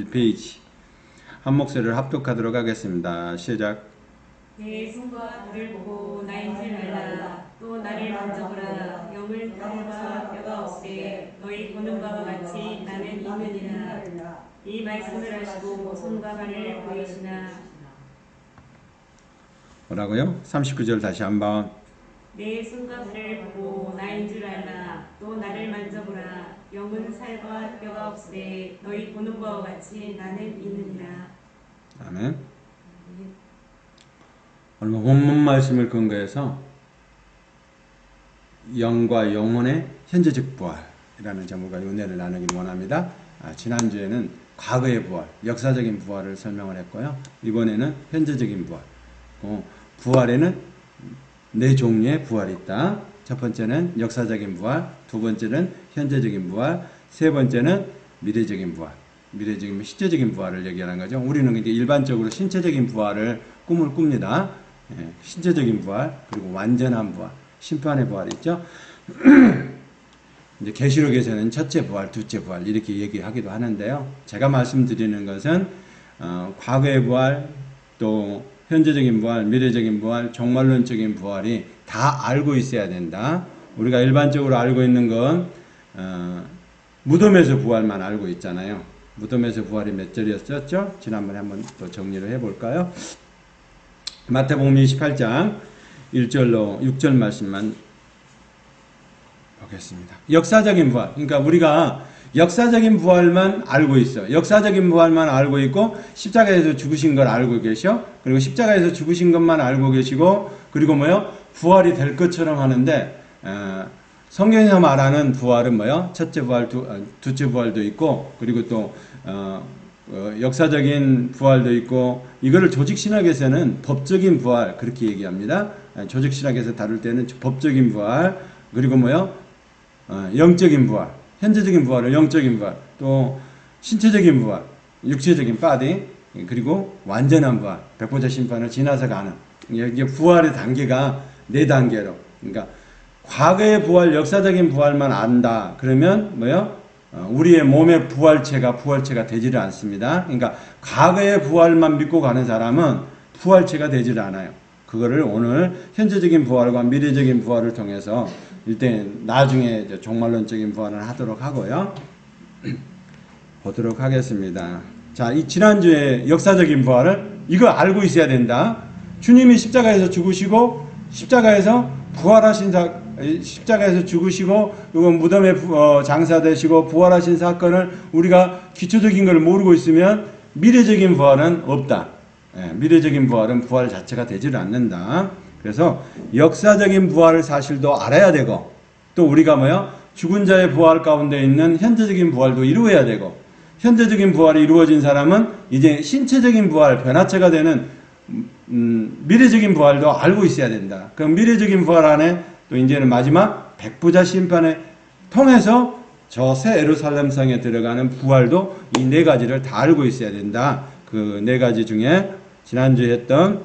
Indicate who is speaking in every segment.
Speaker 1: 1페이지. 한 목소리를 합독하도록 하겠습니다. 시작.
Speaker 2: 내 손과 발을 보고 나인 줄 알라. 또 나를 만져보라. 영을 살과 뼈가 없되 너희 보는 바와 같이 나는 있느니라. 이 말씀을 하시고 손과 발을 보이시나.
Speaker 1: 뭐라고요? 39절 다시 한번.
Speaker 2: 내 손과 발을 보고 나인 줄 알라. 또 나를 만져보라. 영은 살과 뼈가 없되 너희 보는 바와 같이 나는 있느니라.
Speaker 1: 아멘. 오늘 본문 말씀을 근거해서 영과 영혼의 현재적 부활이라는 제목과 은혜를 나누길 원합니다. 지난주에는 과거의 부활, 역사적인 부활을 설명을 했고요. 이번에는 현재적인 부활. 부활에는 네 종류의 부활이 있다. 첫 번째는 역사적인 부활, 두 번째는 현재적인 부활, 세 번째는 미래적인 부활. 미래적인, 시제적인 부활을 얘기하는 거죠. 우리는 이제 일반적으로 신체적인 부활을 꿈을 꿉니다. 신체적인 부활, 그리고 완전한 부활, 심판의 부활이 있죠. 이제 계시록에서는 첫째 부활, 둘째 부활 이렇게 얘기하기도 하는데요. 제가 말씀드리는 것은 과거의 부활, 또 현재적인 부활, 미래적인 부활, 종말론적인 부활이 다 알고 있어야 된다. 우리가 일반적으로 알고 있는 건 무덤에서 부활만 알고 있잖아요. 무덤에서 부활이 몇 절이었죠? 지난번에 한번 또 정리를 해볼까요? 마태복음 28장 1절로 6절 말씀만 보겠습니다. 역사적인 부활. 그러니까 우리가 역사적인 부활만 알고 있어. 역사적인 부활만 알고 있고 십자가에서 죽으신 걸 알고 계셔. 그리고 십자가에서 죽으신 것만 알고 계시고 그리고 뭐요? 부활이 될 것처럼 하는데 성경에서 말하는 부활은 뭐요? 첫째 부활, 둘째 부활도 있고 그리고 또 역사적인 부활도 있고 이거를 조직신학에서는 법적인 부활 그렇게 얘기합니다. 조직신학에서 다룰 때는 법적인 부활 그리고 뭐요? 영적인 부활, 현재적인 부활을 영적인 부활, 또 신체적인 부활, 육체적인 바디 그리고 완전한 부활, 백보자 심판을 지나서 가는 이게 부활의 단계가 네 단계로 그러니까 과거의 부활, 역사적인 부활만 안다. 그러면 뭐요? 우리의 몸의 부활체가 되지를 않습니다. 그러니까 과거의 부활만 믿고 가는 사람은 부활체가 되지를 않아요. 그거를 오늘 현재적인 부활과 미래적인 부활을 통해서 일단 나중에 종말론적인 부활을 하도록 하고요. 보도록 하겠습니다. 자, 이 지난주에 역사적인 부활을 이거 알고 있어야 된다. 주님이 십자가에서 죽으시고 십자가에서 부활하신 십자가에서 죽으시고 이건 무덤에 장사되시고 부활하신 사건을 우리가 기초적인 걸 모르고 있으면 미래적인 부활은 없다. 미래적인 부활은 부활 자체가 되지를 않는다. 그래서 역사적인 부활 사실도 알아야 되고 또 우리가 뭐요? 죽은 자의 부활 가운데 있는 현재적인 부활도 이루어야 되고 현재적인 부활이 이루어진 사람은 이제 신체적인 부활, 변화체가 되는 미래적인 부활도 알고 있어야 된다. 그럼 미래적인 부활 안에 또 이제는 마지막 백부자 심판을 통해서 저 새 예루살렘 성에 들어가는 부활도 이 네 가지를 다 알고 있어야 된다. 그 네 가지 중에 지난주에 했던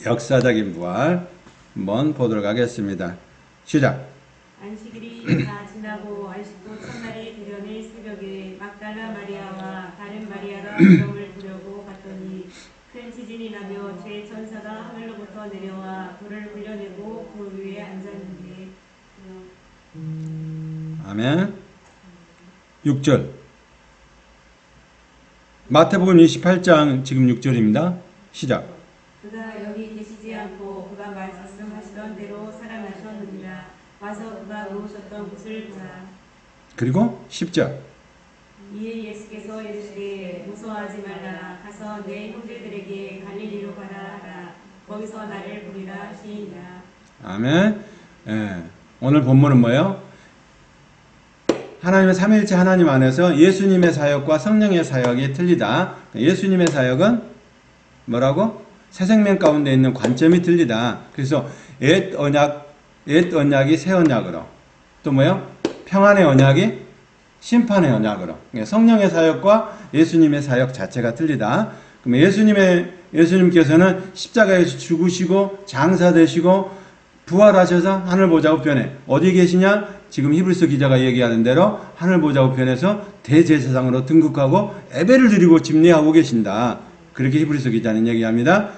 Speaker 1: 역사적인 부활 한번 보도록 하겠습니다. 시작.
Speaker 2: 안식일이 다 지나고 안식도 첫날이 되려는 새벽에 막달라 마리아와 다른 마리아가 무덤을 보려고 갔더니 큰 지진이 나며 죄 천사가 하늘로부터 내려와 돌을 굴려내고 그 위에 앉았는데.
Speaker 1: 아멘. 6절. 마태복음 28장 지금 6절입니다. 시작.
Speaker 2: 그가 여기 계시지 않고 그가 말씀하시던 대로 살아나셨느니라. 와서 그가 누우셨던 곳을 보라.
Speaker 1: 그리고 10절.
Speaker 2: 이에 예수께서 이르시되 무서워하지 말라. 가서 내 형제들에게 갈릴리로 가라 하라. 거기서 나를 보리라 하시니라.
Speaker 1: 아멘. 오늘 본문은 뭐예요? 하나님의 삼위일체 하나님 안에서 예수님의 사역과 성령의 사역이 틀리다. 예수님의 사역은 뭐라고? 새 생명 가운데 있는 관점이 틀리다. 그래서 옛 언약이 새 언약으로 또 뭐요? 평안의 언약이 심판의 언약으로 성령의 사역과 예수님의 사역 자체가 틀리다. 그럼 예수님께서는 십자가에서 죽으시고 장사되시고 부활하셔서 하늘 보좌우편에 어디 계시냐? 지금 히브리서 기자가 얘기하는 대로 하늘 보좌우편에서 대제사장으로 등극하고 예배를 드리고 집례하고 계신다. 그렇게 히브리서 기자는 얘기합니다.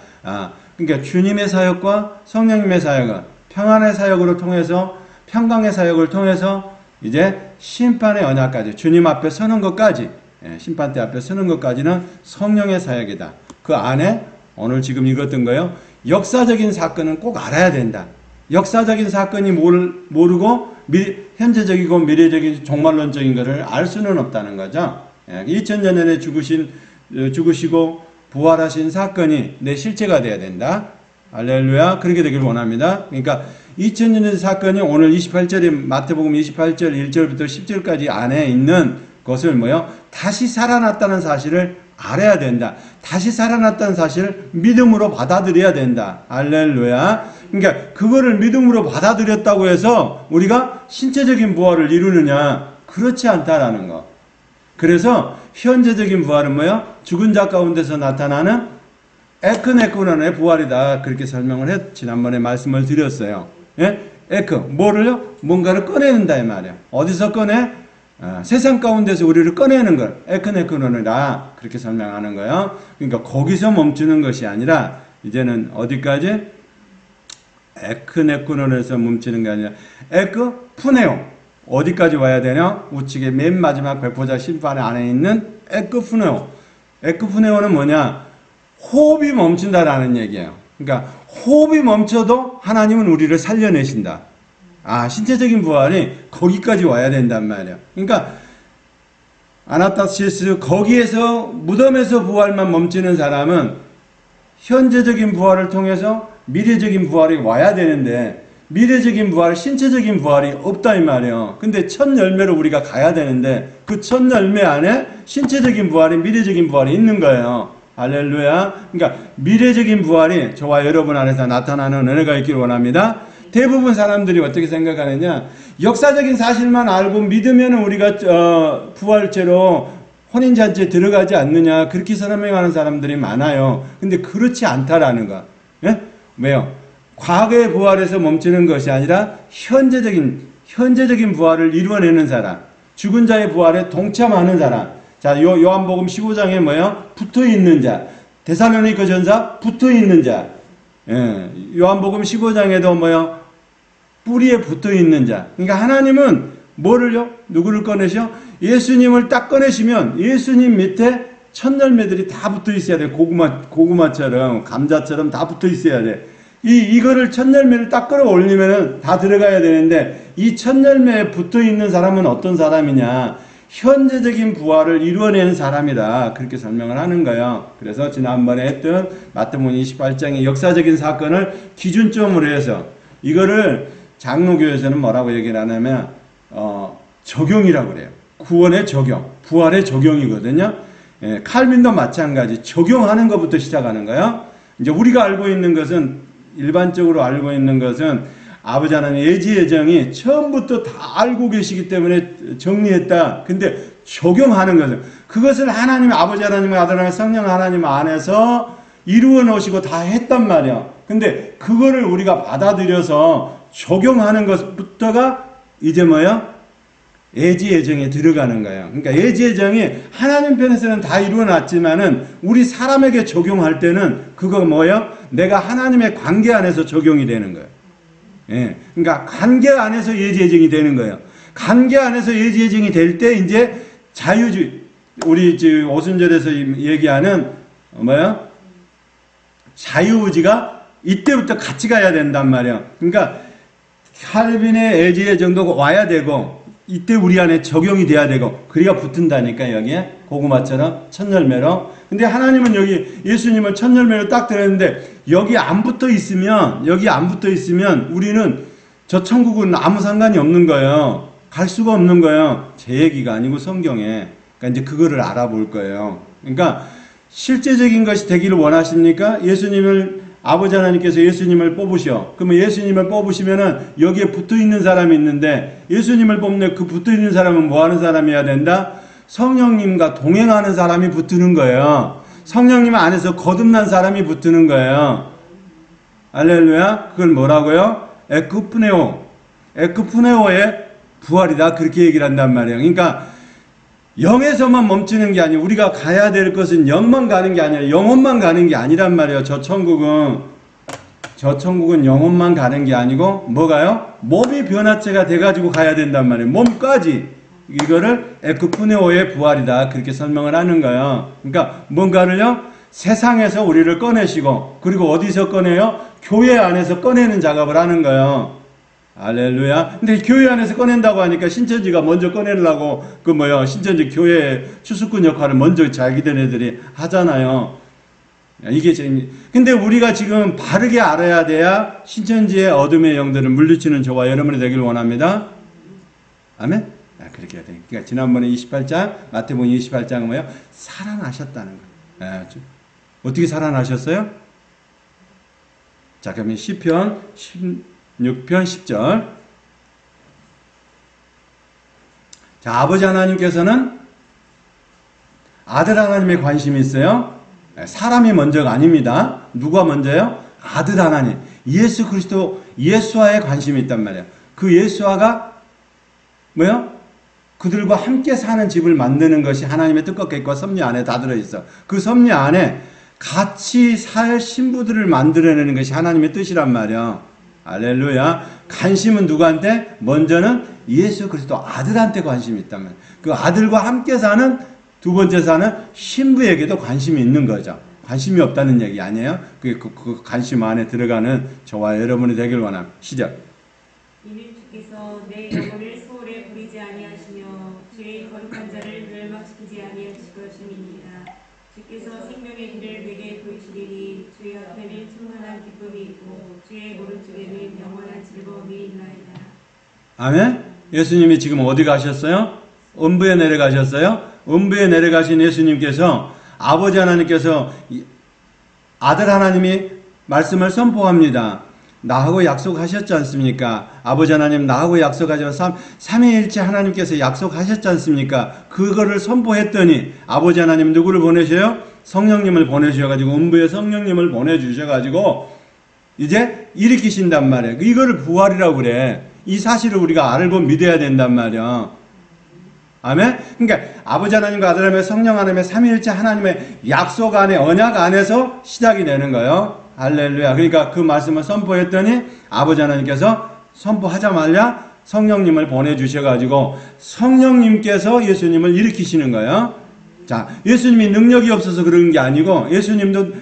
Speaker 1: 그러니까 주님의 사역과 성령님의 사역은 평안의 사역으로 통해서 평강의 사역을 통해서 이제 심판의 언약까지 주님 앞에 서는 것까지 심판대 앞에 서는 것까지는 성령의 사역이다. 그 안에 오늘 지금 읽었던 거예요. 역사적인 사건은 꼭 알아야 된다. 역사적인 사건이 모르고 현재적이고 미래적인 종말론적인 것을 알 수는 없다는 거죠. 2000년 전에 죽으시고 부활하신 사건이 내 실체가 돼야 된다. 할렐루야. 그렇게 되길 원합니다. 그러니까 2000년 전 사건이 오늘 28절에 마태복음 28절 1절부터 10절까지 안에 있는 것을 다시 살아났다는 사실을 알아야 된다. 다시 살아났다는 사실을 믿음으로 받아들여야 된다. 할렐루야. 그러니까 그거를 믿음으로 받아들였다고 해서 우리가 신체적인 부활을 이루느냐? 그렇지 않다라는 거. 그래서 현재적인 부활은 죽은 자 가운데서 나타나는 에크네크론의 부활이다. 그렇게 설명을 지난번에 말씀을 드렸어요. 예? 에크, 뭐를요? 뭔가를 꺼내는다 이 말이야. 어디서 꺼내? 세상 가운데서 우리를 꺼내는 걸 에크네크론이다. 그렇게 설명하는 거예요. 그러니까 거기서 멈추는 것이 아니라 이제는 어디까지? 에크네크론에서 멈추는 게 아니라 에크푸네오. 어디까지 와야 되냐? 우측의 맨 마지막 백보자 심판 안에 있는 에크푸네오. 에크푸네오는 뭐냐? 호흡이 멈춘다라는 얘기예요. 그러니까 호흡이 멈춰도 하나님은 우리를 살려내신다. 신체적인 부활이 거기까지 와야 된단 말이야. 그러니까 아나타시스 거기에서 무덤에서 부활만 멈추는 사람은 현재적인 부활을 통해서 미래적인 부활이 와야 되는데 미래적인 부활, 신체적인 부활이 없다 이 말이에요. 근데 첫 열매로 우리가 가야 되는데 그 첫 열매 안에 신체적인 부활이 미래적인 부활이 있는 거예요. 할렐루야. 그러니까 미래적인 부활이 저와 여러분 안에서 나타나는 은혜가 있기를 원합니다. 대부분 사람들이 어떻게 생각하느냐? 역사적인 사실만 알고 믿으면 우리가 부활체로 혼인잔치에 들어가지 않느냐? 그렇게 설명하는 사람들이 많아요. 근데 그렇지 않다라는 거. 예? 왜요? 과거의 부활에서 멈추는 것이 아니라 현재적인 부활을 이루어내는 사람, 죽은 자의 부활에 동참하는 사람. 자, 요한복음 15장에 붙어 있는 자. 데살로니가 전서 붙어 있는 자. 예. 요한복음 15장에도 뿌리에 붙어 있는 자. 그러니까 하나님은 뭐를요? 누구를 꺼내셔? 예수님을 딱 꺼내시면 예수님 밑에 첫 열매들이 다 붙어 있어야 돼. 고구마처럼, 감자처럼 다 붙어 있어야 돼. 이거를 첫 열매를 딱 끌어올리면은 다 들어가야 되는데 이 첫 열매에 붙어 있는 사람은 어떤 사람이냐? 현재적인 부활을 이루어내는 사람이다. 그렇게 설명을 하는 거예요. 그래서 지난번에 했던 마태복음 28장의 역사적인 사건을 기준점으로 해서 이거를 장로교에서는 뭐라고 얘기를 하냐면 적용이라고 그래요. 구원의 적용, 부활의 적용이거든요. 예, 칼빈도 마찬가지 적용하는 것부터 시작하는 거예요. 이제 우리가 알고 있는 것은 일반적으로 알고 있는 것은 아버지 하나님의 예지 예정이 처음부터 다 알고 계시기 때문에 정리했다. 근데 적용하는 것은 그것을 하나님의 아버지 하나님의 아들 하나님의 성령 하나님 안에서 이루어 놓으시고 다 했단 말이야. 근데 그거를 우리가 받아들여서 적용하는 것부터가 이제 예지 예정에 들어가는 거예요. 그러니까 예지 예정이 하나님 편에서는 다 이루어놨지만은 우리 사람에게 적용할 때는 그거 내가 하나님의 관계 안에서 적용이 되는 거예요. 예. 그러니까 관계 안에서 예지 예정이 되는 거예요. 관계 안에서 예지 예정이 될 때 이제 자유주의, 우리 오순절에서 얘기하는 자유의지가 이때부터 같이 가야 된단 말이에요. 그러니까 칼빈의 예지 예정도 와야 되고 이때 우리 안에 적용이 돼야 되고 그래야 붙은다니까 여기에 고구마처럼 첫 열매로. 근데 하나님은 여기 예수님을 첫 열매로 딱 들었는데 여기 안 붙어 있으면 우리는 저 천국은 아무 상관이 없는 거예요. 갈 수가 없는 거예요. 제 얘기가 아니고 성경에. 그러니까 이제 그거를 알아볼 거예요. 그러니까 실제적인 것이 되기를 원하십니까? 아버지 하나님께서 예수님을 뽑으셔. 그러면 예수님을 뽑으시면은 여기에 붙어 있는 사람이 있는데 예수님을 뽑는 그 붙어 있는 사람은 뭐 하는 사람이어야 된다? 성령님과 동행하는 사람이 붙는 거예요. 성령님 안에서 거듭난 사람이 붙는 거예요. 할렐루야. 그걸 뭐라고요? 에크푸네오의 부활이다. 그렇게 얘기를 한단 말이에요. 그러니까 영에서만 멈추는 게 아니고 우리가 가야 될 것은 영만 가는 게 아니라 영혼만 가는 게 아니란 말이에요. 저 천국은 영혼만 가는 게 아니고 뭐가요? 몸이 변화체가 돼가지고 가야 된단 말이에요. 몸까지. 이거를 에크푸네오의 부활이다. 그렇게 설명을 하는 거예요. 그러니까 뭔가를요, 세상에서 우리를 꺼내시고, 그리고 어디서 꺼내요? 교회 안에서 꺼내는 작업을 하는 거예요. 할렐루야. 근데 교회 안에서 꺼낸다고 하니까 신천지가 먼저 꺼내려고 신천지 교회 추수꾼 역할을 먼저 자기들 애들이 하잖아요. 근데 우리가 지금 바르게 알아야 돼야 신천지의 어둠의 영들을 물리치는 저와 여러분이 되길 원합니다. 아멘? 그렇게 해야 돼. 그러니까 지난번에 28장, 마태복음 28장은 뭐예요? 살아나셨다는 거예요. 어떻게 살아나셨어요? 자, 그러면 시편 16편 10절. 자, 아버지 하나님께서는 아들 하나님에 관심이 있어요. 사람이 먼저가 아닙니다. 누가 먼저요? 아들 하나님. 예수 그리스도, 예수와의 관심이 있단 말이에요. 그 예수와가 뭐요? 그들과 함께 사는 집을 만드는 것이 하나님의 뜻과 계획과 섭리 안에 다 들어있어. 그 섭리 안에 같이 살 신부들을 만들어내는 것이 하나님의 뜻이란 말이야. 할렐루야. 관심은 누구한테? 먼저는 예수 그리스도 아들한테 관심이 있단 말이야. 그 아들과 함께 사는 두 번째 사는 신부에게도 관심이 있는 거죠. 관심이 없다는 얘기 아니에요? 그 관심 안에 들어가는 저와 여러분이 되길 원합니다. 시작.
Speaker 2: 이는 주께서 내 영혼을 소홀에 부리지 아니하시며 주의 거룩한 자를 멸망시키지 아니하실 것임이니라. 주께서 생명의 길을 내게 보이시리니 주의 앞에는 충만한 기쁨이 있고 주의 오른쪽에는 영원한 즐거움이 있나이다.
Speaker 1: 아멘. 예수님이 지금 어디 가셨어요? 음부에 내려가셨어요. 음부에 내려가신 예수님께서 아버지 하나님께서 아들 하나님이 말씀을 선포합니다. 나하고 약속하셨지 않습니까? 아버지 하나님 나하고 약속하셔서 삼위일체 하나님께서 약속하셨지 않습니까? 그거를 선포했더니 아버지 하나님 누구를 보내셔요? 성령님을 보내주셔가지고 음부에 성령님을 보내주셔가지고 이제 일으키신단 말이에요. 이거를 부활이라고 그래. 이 사실을 우리가 알고 믿어야 된단 말이야. 아멘? 그러니까 아버지 하나님과 아들 하나님의 성령 하나님의 삼위일체 하나님의 약속 안에 언약 안에서 시작이 되는 거예요. 할렐루야. 그러니까 그 말씀을 선포했더니 아버지 하나님께서 선포하자마자 성령님을 보내주셔가지고 성령님께서 예수님을 일으키시는 거예요. 자, 예수님이 능력이 없어서 그런 게 아니고 예수님도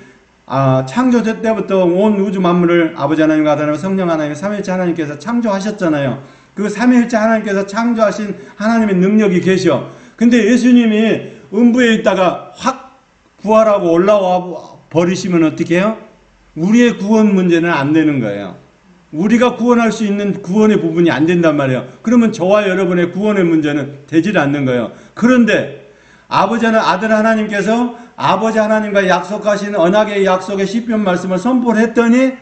Speaker 1: 창조 때부터 온 우주 만물을 아버지 하나님과 아들 하나님 성령 하나님 삼위일체 하나님께서 창조하셨잖아요. 그 삼위일체 하나님께서 창조하신 하나님의 능력이 계셔. 근데 예수님이 음부에 있다가 확 부활하고 올라와 버리시면 어떻게 해요? 우리의 구원 문제는 안 되는 거예요. 우리가 구원할 수 있는 구원의 부분이 안 된단 말이에요. 그러면 저와 여러분의 구원의 문제는 되질 않는 거예요. 그런데 아버지는 아들 하나님께서 아버지 하나님과 약속하신 언약의 약속의 시편 말씀을 선포를 했더니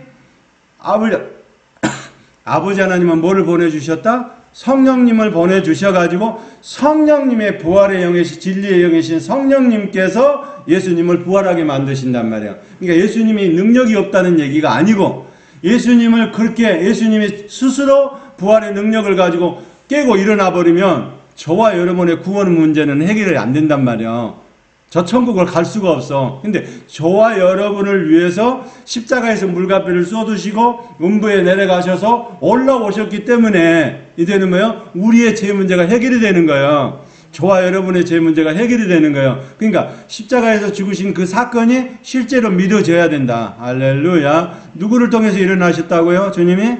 Speaker 1: 아버지 하나님은 뭐를 보내주셨다? 성령님을 보내주셔가지고 성령님의 부활의 영이신 진리의 영이신 성령님께서 예수님을 부활하게 만드신단 말이에요. 그러니까 예수님이 능력이 없다는 얘기가 아니고 예수님을 그렇게 예수님이 스스로 부활의 능력을 가지고 깨고 일어나 버리면 저와 여러분의 구원 문제는 해결이 안 된단 말이에요. 저 천국을 갈 수가 없어. 근데 저와 여러분을 위해서 십자가에서 물값비를 쏟으시고 음부에 내려가셔서 올라오셨기 때문에 이제는 뭐예요? 우리의 죄 문제가 해결이 되는 거예요. 저와 여러분의 죄 문제가 해결이 되는 거예요. 그러니까 십자가에서 죽으신 그 사건이 실제로 믿어져야 된다. 할렐루야. 누구를 통해서 일어나셨다고요? 주님이?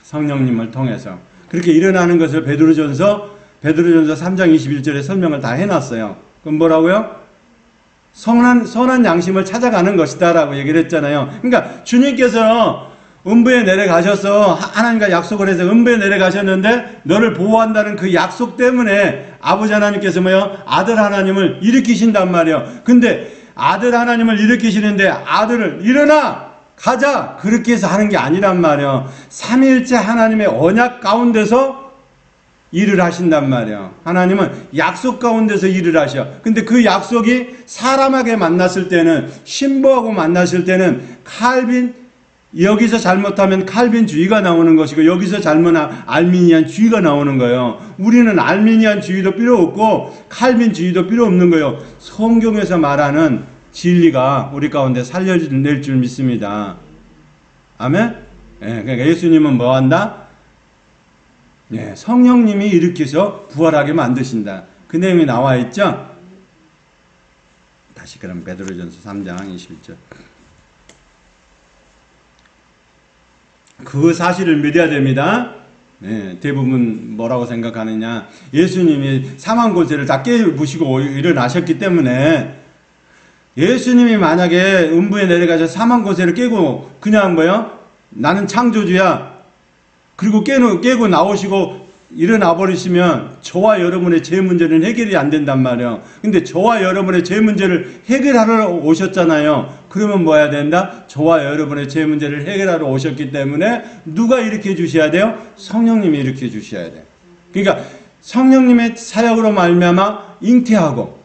Speaker 1: 성령님을 통해서. 그렇게 일어나는 것을 베드로전서 3장 21절에 설명을 다 해놨어요. 그럼 뭐라고요? 선한 양심을 찾아가는 것이다 라고 얘기를 했잖아요. 그러니까 주님께서 음부에 내려가셔서 하나님과 약속을 해서 음부에 내려가셨는데 너를 보호한다는 그 약속 때문에 아버지 하나님께서 아들 하나님을 일으키신단 말이에요. 근데 아들 하나님을 일으키시는데 아들을 일어나! 가자! 그렇게 해서 하는 게 아니란 말이에요. 삼위일체 하나님의 언약 가운데서 일을 하신단 말이에요. 하나님은 약속 가운데서 일을 하셔. 근데 그 약속이 사람에게 만났을 때는 신부하고 만났을 때는 칼빈 여기서 잘못하면 칼빈주의가 나오는 것이고 여기서 잘못하면 알미니안주의가 나오는 거예요. 우리는 알미니안주의도 필요 없고 칼빈주의도 필요 없는 거예요. 성경에서 말하는 진리가 우리 가운데 살려낼 줄 믿습니다. 아멘? 예, 그러니까 예수님은 뭐 한다? 예, 성령님이 일으켜서 부활하게 만드신다. 그 내용이 나와 있죠? 다시 그럼 베드로전서 3장 21절. 그 사실을 믿어야 됩니다. 네, 대부분 뭐라고 생각하느냐. 예수님이 사망 권세를 다 깨부시고 일어나셨기 때문에 예수님이 만약에 음부에 내려가서 사망 권세를 깨고 그냥 뭐요? 나는 창조주야. 그리고 깨고 나오시고 일어나 버리시면 저와 여러분의 죄 문제는 해결이 안 된단 말이에요. 근데 저와 여러분의 죄 문제를 해결하러 오셨잖아요. 그러면 뭐 해야 된다? 저와 여러분의 죄 문제를 해결하러 오셨기 때문에 누가 일으켜 주셔야 돼요? 성령님이 일으켜 주셔야 돼요. 그러니까 성령님의 사역으로 말미암아 잉태하고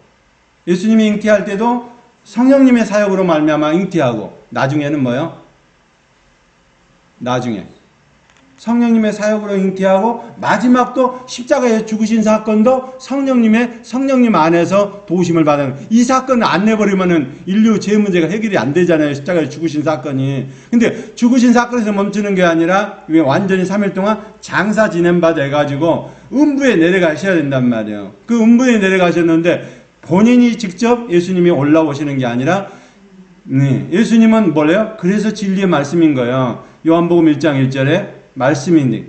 Speaker 1: 예수님이 잉태할 때도 성령님의 사역으로 말미암아 잉태하고 나중에는 뭐요? 나중에 성령님의 사역으로 잉태하고 마지막도 십자가에 죽으신 사건도 성령님 안에서 도우심을 받는 이 사건을 안 내버리면은 인류 죄 문제가 해결이 안 되잖아요. 십자가에 죽으신 사건이. 근데 죽으신 사건에서 멈추는 게 아니라 완전히 3일 동안 장사 지낸 바 돼가지고 음부에 내려가셔야 된단 말이에요. 그 음부에 내려가셨는데 본인이 직접 예수님이 올라오시는 게 아니라 예수님은 뭐래요? 그래서 진리의 말씀인 거예요. 요한복음 1장 1절에 말씀이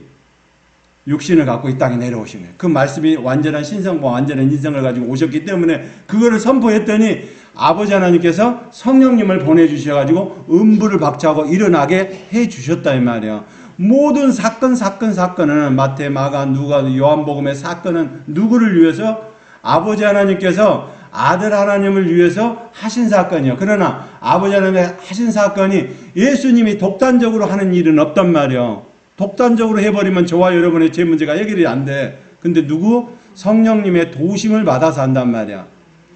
Speaker 1: 육신을 갖고 이 땅에 내려오신 거예요. 그 말씀이 완전한 신성과 완전한 인성을 가지고 오셨기 때문에 그거를 선포했더니 아버지 하나님께서 성령님을 보내주셔가지고 음부를 박차고 일어나게 해주셨다 이 말이에요. 모든 사건은 마태, 마가, 누가, 요한복음의 사건은 누구를 위해서? 아버지 하나님께서 아들 하나님을 위해서 하신 사건이요. 그러나 아버지 하나님이 하신 사건이 예수님이 독단적으로 하는 일은 없단 말이에요. 독단적으로 해버리면 저와 여러분의 죄 문제가 해결이 안 돼. 근데 누구? 성령님의 도우심을 받아서 한단 말이야.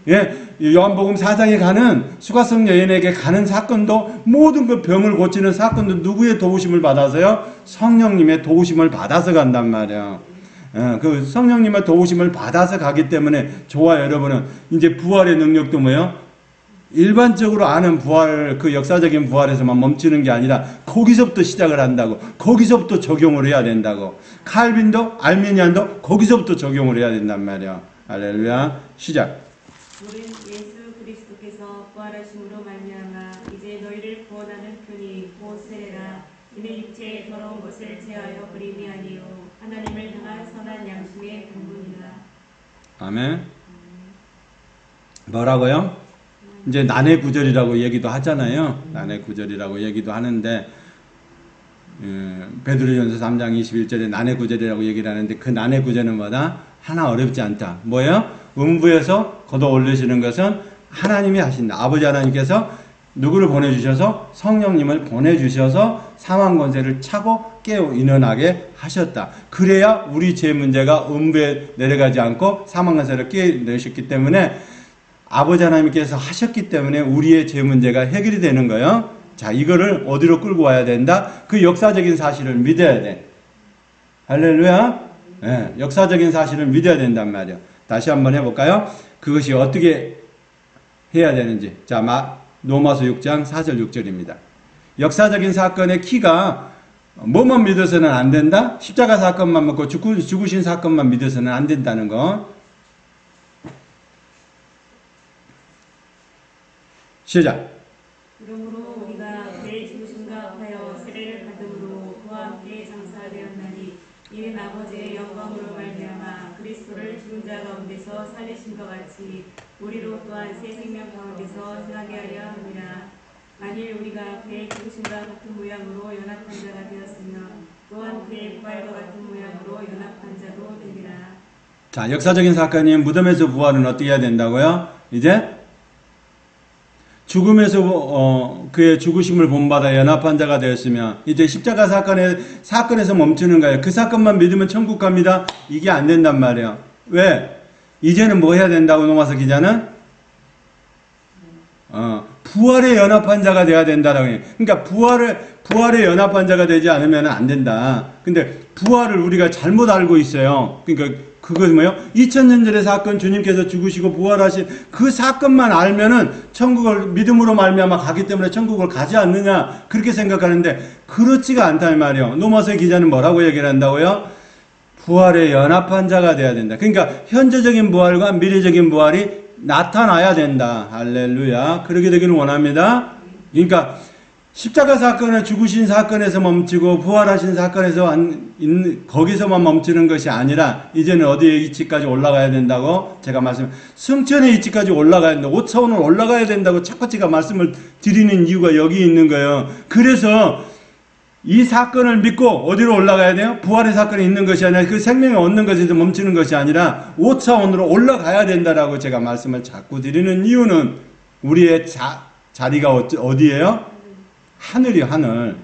Speaker 1: 예, 요한복음 4장에 가는 수가성 여인에게 가는 사건도 모든 그 병을 고치는 사건도 누구의 도우심을 받아서요? 성령님의 도우심을 받아서 간단 말이야. 그 성령님의 도우심을 받아서 가기 때문에 저와 여러분은 이제 부활의 능력도 뭐예요? 일반적으로 아는 부활, 그 역사적인 부활에서만 멈추는 게 아니라 거기서부터 시작을 한다고. 거기서부터 적용을 해야 된다고. 칼빈도 알미니안도 거기서부터 적용을 해야 된단 말이야. 할렐루야. 시작.
Speaker 2: 우린 예수 그리스도께서 부활하심으로 말미암아 이제 너희를 구원하는 편이 곧 세례라. 이는 육체의 더러운 것을 제하여 그림이 아니요 하나님을 향한 선한 양심의 근본이라.
Speaker 1: 아멘. 뭐라고요? 이제 난해 구절이라고 얘기도 하잖아요. 난해 구절이라고 얘기도 하는데 베드로전서 3장 21절에 난해 구절이라고 얘기를 하는데 그 난해 구절은 뭐다? 하나 어렵지 않다. 뭐예요? 음부에서 걷어 올리시는 것은 하나님이 하신다. 아버지 하나님께서 누구를 보내주셔서 성령님을 보내주셔서 사망 권세를 차고 깨어 일어나게 하셨다. 그래야 우리 죄 문제가 음부에 내려가지 않고 사망 권세를 깨내셨기 때문에 아버지 하나님께서 하셨기 때문에 우리의 죄 문제가 해결이 되는 거예요. 자, 이거를 어디로 끌고 와야 된다? 그 역사적인 사실을 믿어야 돼. 할렐루야. 네, 역사적인 사실을 믿어야 된단 말이야. 다시 한번 해볼까요? 그것이 어떻게 해야 되는지. 자, 로마서 6장 4절 6절입니다. 역사적인 사건의 키가 뭐만 믿어서는 안 된다? 십자가 사건만 믿고 죽으신 사건만 믿어서는 안 된다는 거. 시작.
Speaker 2: 그러므로 우리가 그의 죽으심과 합하여 세례를 받음으로 그와 함께 장사되었나니 이는 아버지의 영광으로 말미암아 그리스도를 죽은 자 가운데서 살리심과 같이 우리로 또한 새 생명 가운데서 생하게 하려 함이라. 만일 우리가 그의 죽으심과 같은 모양으로 연합한 자가 되었으면 또한 그의 부활과 같은 모양으로 연합한 자도 되리라.
Speaker 1: 자, 역사적인 사건이 무덤에서 부활은 어떻게 해야 된다고요? 이제 죽음에서 그의 죽으심을 본받아 연합한 자가 되었으면 이제 십자가 사건에서 멈추는 거예요. 그 사건만 믿으면 천국 갑니다. 이게 안 된단 말이에요. 왜? 이제는 뭐 해야 된다고 노마서 기자는? 부활에 연합한 자가 돼야 된다라고 해요. 그러니까 부활에 연합한 자가 되지 않으면 안 된다. 근데 부활을 우리가 잘못 알고 있어요. 그러니까 그것이 뭐예요? 2000년 전의 사건, 주님께서 죽으시고 부활하신 그 사건만 알면은 천국을 믿음으로 말미암아 가기 때문에 천국을 가지 않느냐 그렇게 생각하는데 그렇지가 않다 이 말이에요. 로마서의 기자는 뭐라고 얘기를 한다고요? 부활에 연합한 자가 돼야 된다. 그러니까 현재적인 부활과 미래적인 부활이 나타나야 된다. 할렐루야. 그렇게 되기를 원합니다. 그러니까 십자가 사건에 죽으신 사건에서 멈추고 부활하신 사건에서 거기서만 멈추는 것이 아니라 이제는 어디에 이치까지 올라가야 된다고 제가 승천의 이치까지 올라가야 된다. 5차원을 올라가야 된다고 자꾸 제가 말씀을 드리는 이유가 여기 있는 거예요. 그래서 이 사건을 믿고 어디로 올라가야 돼요? 부활의 사건이 있는 것이 아니라 그 생명을 얻는 것에서 멈추는 것이 아니라 5차원으로 올라가야 된다라고 제가 말씀을 자꾸 드리는 이유는 우리의 자리가 어디예요? 하늘이요, 하늘.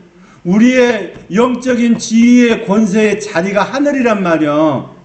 Speaker 1: 우리의 영적인 지위의 권세의 자리가 하늘이란 말이요.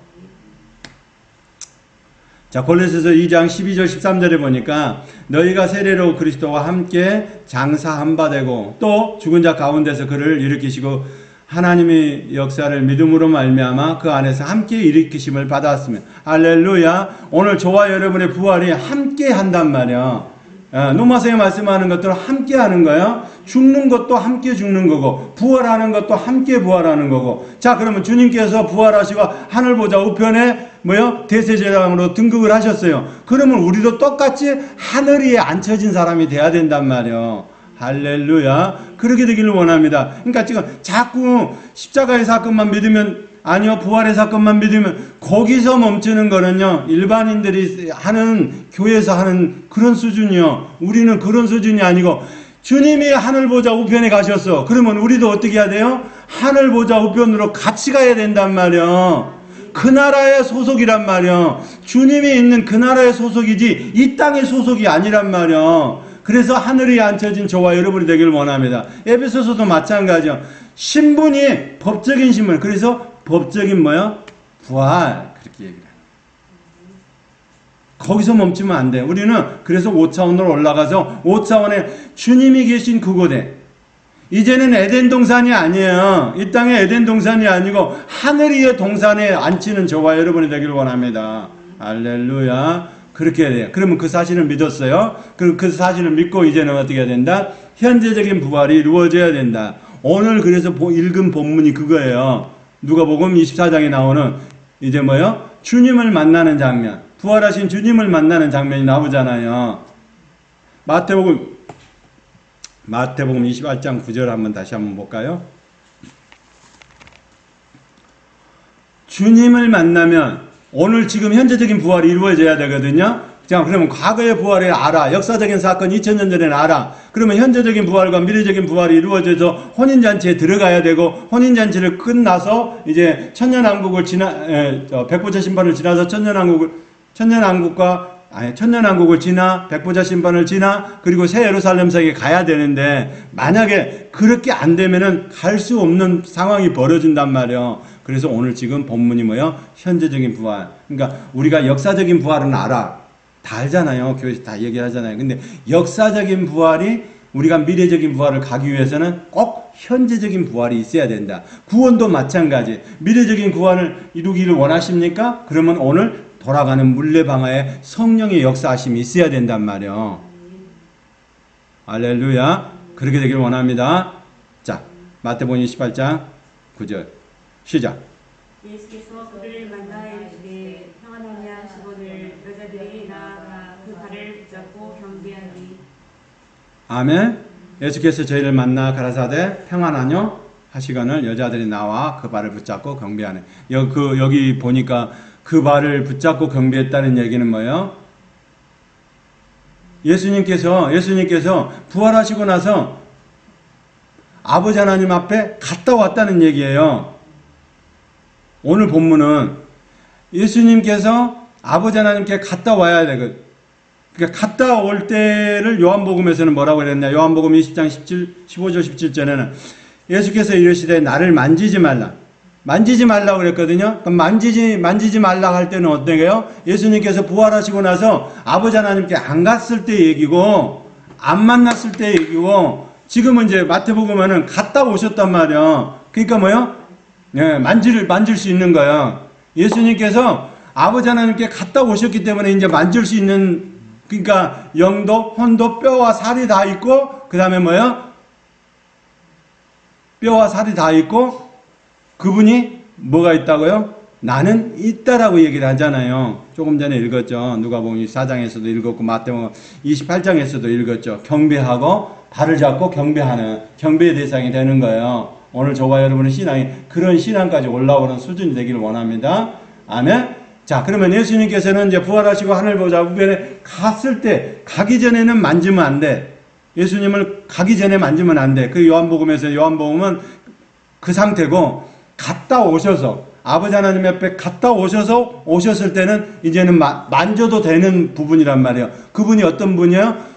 Speaker 1: 자, 골로새서 2장 12절 13절에 보니까 너희가 세례로 그리스도와 함께 장사한 바 되고 또 죽은 자 가운데서 그를 일으키시고 하나님의 역사를 믿음으로 말미암아 그 안에서 함께 일으키심을 받았으며 할렐루야. 오늘 저와 여러분의 부활이 함께 한단 말이야. 로마서에 말씀하는 것들을 함께 하는 거예요. 죽는 것도 함께 죽는 거고 부활하는 것도 함께 부활하는 거고. 자, 그러면 주님께서 부활하시고 하늘 보좌 우편에 대세제사장으로 등극을 하셨어요. 그러면 우리도 똑같이 하늘 위에 앉혀진 사람이 돼야 된단 말이에요. 할렐루야. 그렇게 되기를 원합니다. 그러니까 지금 자꾸 십자가의 사건만 믿으면 아니요, 부활의 사건만 믿으면 거기서 멈추는 거는요, 일반인들이 하는, 교회에서 하는 그런 수준이요. 우리는 그런 수준이 아니고, 주님이 하늘 보좌 우편에 가셨어. 그러면 우리도 어떻게 해야 돼요? 하늘 보좌 우편으로 같이 가야 된단 말이요. 그 나라의 소속이란 말이요. 주님이 있는 그 나라의 소속이지, 이 땅의 소속이 아니란 말이요. 그래서 하늘에 앉혀진 저와 여러분이 되기를 원합니다. 에베소서도 마찬가지요. 신분이 법적인 신분. 그래서 법적인 부활. 그렇게 얘기를 해요. 거기서 멈추면 안 돼. 우리는 그래서 5차원으로 올라가서 5차원에 주님이 계신 그곳에 이제는 에덴 동산이 아니에요. 이 땅의 에덴 동산이 아니고 하늘 위의 동산에 앉히는 저와 여러분이 되기를 원합니다. 할렐루야. 그렇게 해야 돼요. 그러면 그 사실을 믿었어요. 그럼 그 사실을 믿고 이제는 어떻게 해야 된다? 현재적인 부활이 이루어져야 된다. 오늘 그래서 읽은 본문이 그거예요. 누가복음 24장에 나오는 이제 주님을 만나는 장면. 부활하신 주님을 만나는 장면이 나오잖아요. 마태복음 28장 9절 한번 다시 한번 볼까요? 주님을 만나면 오늘 지금 현재적인 부활이 이루어져야 되거든요. 자, 그러면 과거의 부활을 알아. 역사적인 사건 2000년 전에는 알아. 그러면 현재적인 부활과 미래적인 부활이 이루어져서 혼인잔치에 들어가야 되고, 혼인잔치를 끝나서 이제 천년왕국을 백보자 심판을 지나서 천년왕국을 지나 백보자 심판을 지나 그리고 새 예루살렘성에 가야 되는데 만약에 그렇게 안 되면은 갈 수 없는 상황이 벌어진단 말이에요. 그래서 오늘 지금 본문이 현재적인 부활. 그러니까 우리가 역사적인 부활은 알아. 다 알잖아요. 교회에서 다 얘기하잖아요. 근데 역사적인 부활이 우리가 미래적인 부활을 가기 위해서는 꼭 현재적인 부활이 있어야 된다. 구원도 마찬가지. 미래적인 구원을 이루기를 원하십니까? 그러면 오늘 돌아가는 물레방아에 성령의 역사하심이 있어야 된단 말이에요. 할렐루야. 그렇게 되기를 원합니다. 자, 마태복음 28장 9절 시작.
Speaker 2: 예수께서 그를 만나 이르시되 평안하냐 하시거늘 여자들이 나아가 그 발을 붙잡고 경배하니.
Speaker 1: 아멘. 예수께서 저희를 만나 가라사대 평안하뇨 하시거늘 여자들이 나와 그 발을 붙잡고 경배하네. 여기 보니까 그 발을 붙잡고 경배했다는 얘기는 뭐예요? 예수님께서 부활하시고 나서 아버지 하나님 앞에 갔다 왔다는 얘기예요. 오늘 본문은 예수님께서 아버지 하나님께 갔다 와야 되거든요. 그러니까 갔다 올 때를 요한복음에서는 뭐라고 그랬냐? 요한복음 20장 15절 17절에는 예수께서 이르시되 나를 만지지 말라. 만지지 말라고 그랬거든요. 그럼 만지지 말라고 할 때는 어떤 거예요? 예수님께서 부활하시고 나서 아버지 하나님께 안 갔을 때 얘기고 안 만났을 때 얘기고, 지금은 이제 마태복음에는 갔다 오셨단 말이야. 그러니까 뭐요? 예, 만질 수 있는 거야. 예수님께서 아버지 하나님께 갔다 오셨기 때문에 이제 만질 수 있는, 그러니까 영도, 혼도, 뼈와 살이 다 있고, 그 다음에 뭐요? 뼈와 살이 다 있고, 그분이 뭐가 있다고요? 나는 있다라고 얘기를 하잖아요. 조금 전에 읽었죠. 누가복음 4장에서도 읽었고 마태복음 28장에서도 읽었죠. 경배하고 발을 잡고 경배하는 경배의 대상이 되는 거예요. 오늘 저와 여러분의 신앙이 그런 신앙까지 올라오는 수준이 되기를 원합니다. 아멘. 자, 그러면 예수님께서는 이제 부활하시고 하늘 보좌 우편에 갔을 때 가기 전에는 만지면 안 돼. 예수님을 가기 전에 만지면 안 돼. 그 요한복음은 그 상태고 갔다 오셔서 아버지 하나님 옆에 갔다 오셨을 때는 이제는 만져도 되는 부분이란 말이에요. 그분이 어떤 분이에요?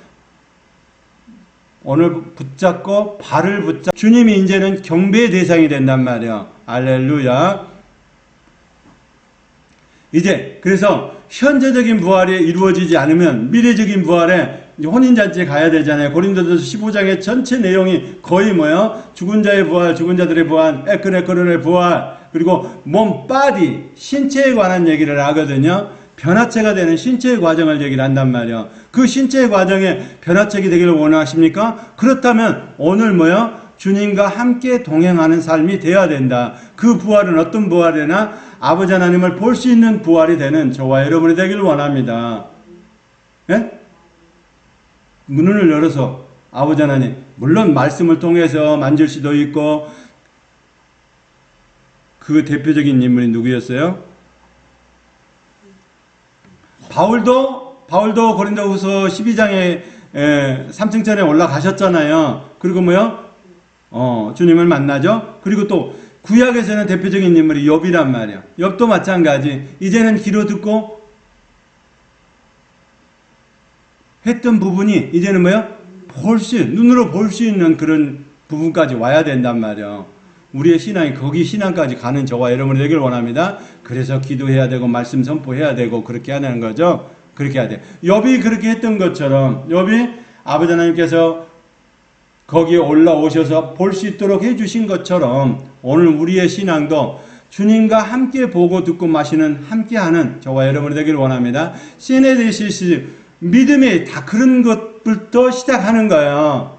Speaker 1: 오늘 붙잡고 발을 붙잡고 주님이 이제는 경배의 대상이 된단 말이에요. 할렐루야. 이제 그래서 현재적인 부활이 이루어지지 않으면 미래적인 부활에 혼인잔치에 가야 되잖아요. 고린도전서 15장의 전체 내용이 거의 뭐예요? 죽은 자의 부활, 죽은 자들의 부활, 에크네크론의 부활, 그리고 몸, 바디, 신체에 관한 얘기를 하거든요. 변화체가 되는 신체의 과정을 얘기를 한단 말이에요. 그 신체의 과정에 변화체가 되기를 원하십니까? 그렇다면 오늘 뭐예요? 주님과 함께 동행하는 삶이 되어야 된다. 그 부활은 어떤 부활이나 아버지 하나님을 볼 수 있는 부활이 되는 저와 여러분이 되기를 원합니다. 예? 문을 열어서 아버지 하나님, 물론 말씀을 통해서 만질 수도 있고, 그 대표적인 인물이 누구였어요? 바울도 고린도후서 12장에 3층천에 올라가셨잖아요. 그리고 뭐요? 주님을 만나죠. 그리고 또 구약에서는 대표적인 인물이 욥이란 말이야. 욥도 마찬가지. 이제는 귀로 듣고 했던 부분이 이제는 뭐야? 눈으로 볼 수 있는 그런 부분까지 와야 된단 말이야. 우리의 신앙이 거기 신앙까지 가는 저와 여러분이 되길 원합니다. 그래서 기도해야 되고 말씀 선포해야 되고 그렇게 하는 거죠. 그렇게 해야 돼. 욥이 그렇게 했던 것처럼 욥이 아버지 하나님께서 거기에 올라오셔서 볼 수 있도록 해주신 것처럼 오늘 우리의 신앙도 주님과 함께 보고 듣고 마시는 함께하는 저와 여러분이 되길 원합니다. 시네데시스 믿음이 다 그런 것부터 시작하는 거예요.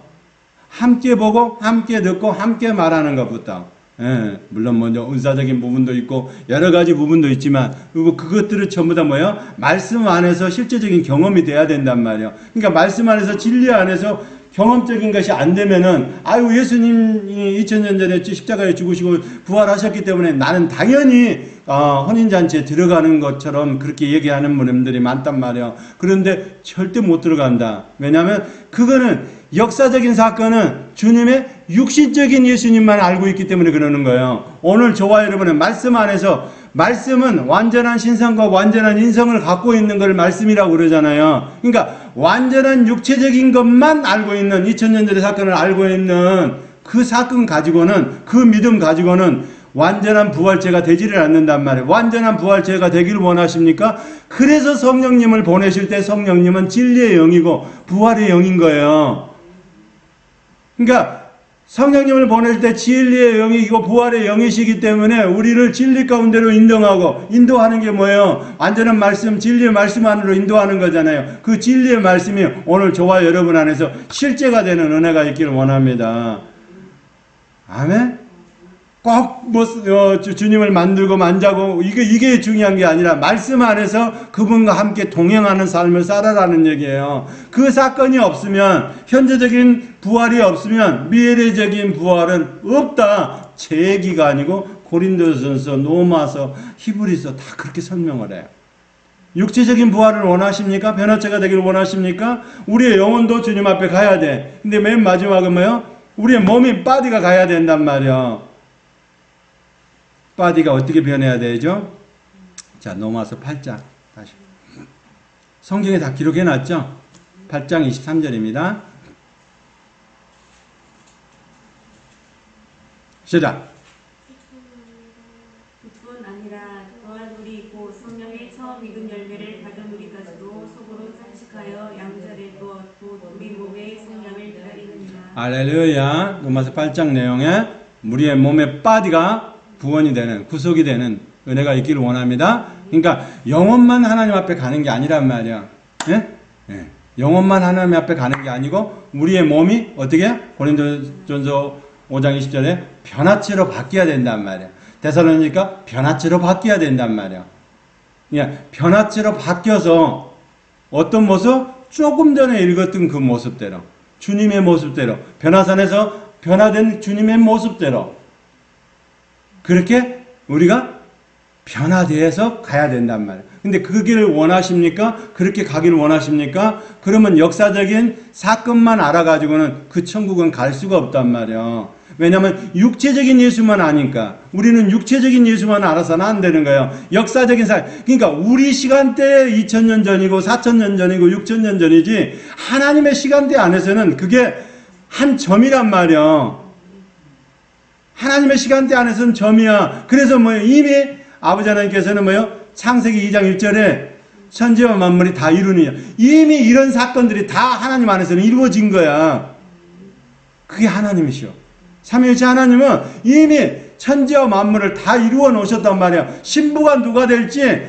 Speaker 1: 함께 보고 함께 듣고 함께 말하는 것부터. 예, 물론 먼저 은사적인 부분도 있고 여러 가지 부분도 있지만 그리고 그것들은 전부 다 뭐예요? 말씀 안에서 실제적인 경험이 돼야 된단 말이에요. 그러니까 말씀 안에서 진리 안에서 경험적인 것이 안 되면은 예수님이 2000년 전에 십자가에 죽으시고 부활하셨기 때문에 나는 당연히 혼인잔치에 들어가는 것처럼 그렇게 얘기하는 분들이 많단 말이에요. 그런데 절대 못 들어간다. 왜냐하면 그거는 역사적인 사건은 주님의 육신적인 예수님만 알고 있기 때문에 그러는 거예요. 오늘 저와 여러분은 말씀 안에서 말씀은 완전한 신성과 완전한 인성을 갖고 있는 걸 말씀이라고 그러잖아요. 그러니까 완전한 육체적인 것만 알고 있는 2000년 전의 사건을 알고 있는 그 사건 가지고는 그 믿음 가지고는 완전한 부활체가 되지를 않는단 말이에요. 완전한 부활체가 되기를 원하십니까? 그래서 성령님을 보내실 때 성령님은 진리의 영이고 부활의 영인 거예요. 그러니까 성령님을 보낼 때 진리의 영이고 부활의 영이시기 때문에 우리를 진리 가운데로 인도하는 게 뭐예요? 완전한 말씀, 진리의 말씀 안으로 인도하는 거잖아요. 그 진리의 말씀이 오늘 저와 여러분 안에서 실제가 되는 은혜가 있기를 원합니다. 아멘? 꼭 주님을 만들고 만자고 이게 중요한 게 아니라 말씀 안에서 그분과 함께 동행하는 삶을 살아라는 얘기예요. 그 사건이 없으면 현재적인 부활이 없으면 미래적인 부활은 없다. 제 얘기가 아니고 고린도전서, 로마서, 히브리서 다 그렇게 설명을 해요. 육체적인 부활을 원하십니까? 변화체가 되기를 원하십니까? 우리의 영혼도 주님 앞에 가야 돼. 근데 맨 마지막은 뭐예요? 우리의 몸이 바디가 가야 된단 말이야. 바디가 어떻게 변해야 되죠? 자, 넘어와서 8장 다시. 성경에 다 기록해놨죠? 8장 23절입니다. 시작.
Speaker 2: 그뿐 아니라 또한 우리 곧 성령의 처음 익은 열매를 받은 우리까지도 속으로 탄식하여 양주 천사를 곧 우리 몸의 생명을 기다리느니라.
Speaker 1: 할렐루야. 로마서 8장 내용에 우리의 몸의 바디가 구원이 되는, 구속이 되는 은혜가 있기를 원합니다. 그러니까 영혼만 하나님 앞에 가는 게 아니란 말이야. 예? 예. 영혼만 하나님 앞에 가는 게 아니고 우리의 몸이 어떻게? 고린도전서 5장 20절에 변화체로 바뀌어야 된단 말이야. 데살로니가 변화체로 바뀌어야 된단 말이야. 그냥 변화체로 바뀌어서 어떤 모습? 조금 전에 읽었던 그 모습대로, 주님의 모습대로, 변화산에서 변화된 주님의 모습대로 그렇게 우리가 변화되어서 가야 된단 말이에요. 근데 그 길을 원하십니까? 그렇게 가기를 원하십니까? 그러면 역사적인 사건만 알아가지고는 그 천국은 갈 수가 없단 말이에요. 왜냐하면 육체적인 예수만 아니까. 우리는 육체적인 예수만 알아서는 안 되는 거예요. 역사적인 그러니까 우리 시간대에 2000년 전이고 4000년 전이고 6000년 전이지 하나님의 시간대 안에서는 그게 한 점이란 말이에요. 하나님의 시간대 안에서는 점이야. 그래서 이미 아버지 하나님께서는 창세기 2장 1절에 천지와 만물이 다 이루느냐. 이미 이런 사건들이 다 하나님 안에서는 이루어진 거야. 그게 하나님이시오. 삼위일체 하나님은 이미 천지와 만물을 다 이루어 놓으셨단 말이야. 신부가 누가 될지,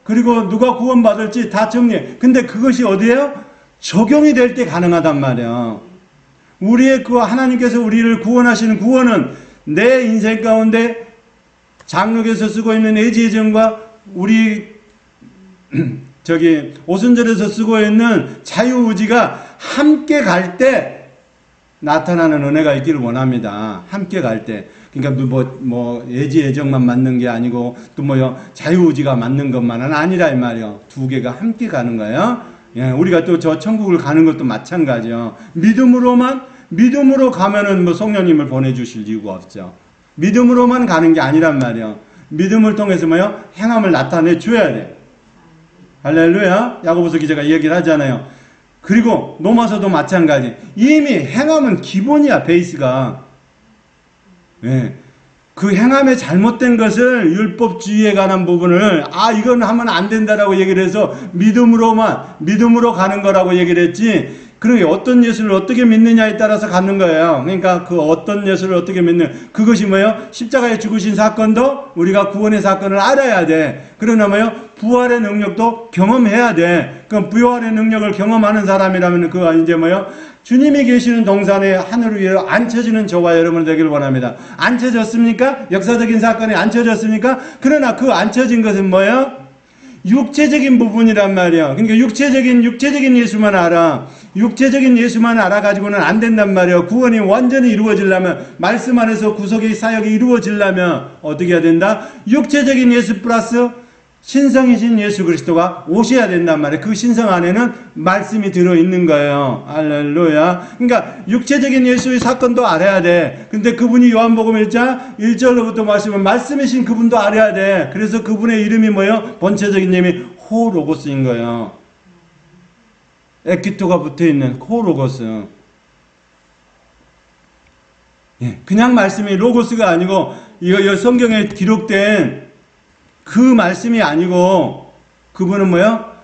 Speaker 1: 그리고 누가 구원받을지 다 정리해. 근데 그것이 어디에요? 적용이 될 때 가능하단 말이야. 우리의 그 하나님께서 우리를 구원하시는 구원은 내 인생 가운데 장로교에서 쓰고 있는 애지애정과 우리 오순절에서 쓰고 있는 자유의지가 함께 갈 때 나타나는 은혜가 있기를 원합니다. 함께 갈 때. 그러니까 애지애정만 맞는 게 아니고 또 자유의지가 맞는 것만은 아니라 이 말이요. 두 개가 함께 가는 거예요. 예, 우리가 또 저 천국을 가는 것도 마찬가지요. 믿음으로 가면은 성령님을 보내주실 이유가 없죠. 믿음으로만 가는 게 아니란 말이에요. 믿음을 통해서 행함을 나타내 줘야 돼. 할렐루야. 야고보서 기자가 이 얘기를 하잖아요. 그리고 로마서도 마찬가지. 이미 행함은 기본이야, 베이스가. 예. 그 행함의 잘못된 것을 율법주의에 관한 부분을 이건 하면 안 된다라고 얘기를 해서 믿음으로 가는 거라고 얘기를 했지. 그러게 어떤 예수를 어떻게 믿느냐에 따라서 갖는 거예요. 그러니까 그 어떤 예수를 어떻게 믿는 그것이 십자가에 죽으신 사건도 우리가 구원의 사건을 알아야 돼. 그러나 부활의 능력도 경험해야 돼. 그럼 부활의 능력을 경험하는 사람이라면 그거 이제 주님이 계시는 동산에 하늘 위에 앉혀지는 저와 여러분 되기를 원합니다. 앉혀졌습니까? 역사적인 사건에 앉혀졌습니까? 그러나 그 앉혀진 것은 뭐예요? 육체적인 부분이란 말이야. 그러니까 육체적인 예수만 알아. 육체적인 예수만 알아가지고는 안 된단 말이야. 구원이 완전히 이루어지려면, 말씀 안에서 구속의 사역이 이루어지려면 어떻게 해야 된다? 육체적인 예수 플러스 신성이신 예수 그리스도가 오셔야 된단 말이에요. 그 신성 안에는 말씀이 들어있는 거예요. 할렐루야. 그러니까 육체적인 예수의 사건도 알아야 돼. 근데 그분이 요한복음 1장 1절로부터 말씀이신 그분도 알아야 돼. 그래서 그분의 이름이 본체적인 이름이 호로고스인 거예요. 에키토가 붙어있는 호로고스. 예, 그냥 말씀이 로고스가 아니고 이거 성경에 기록된 그 말씀이 아니고 그분은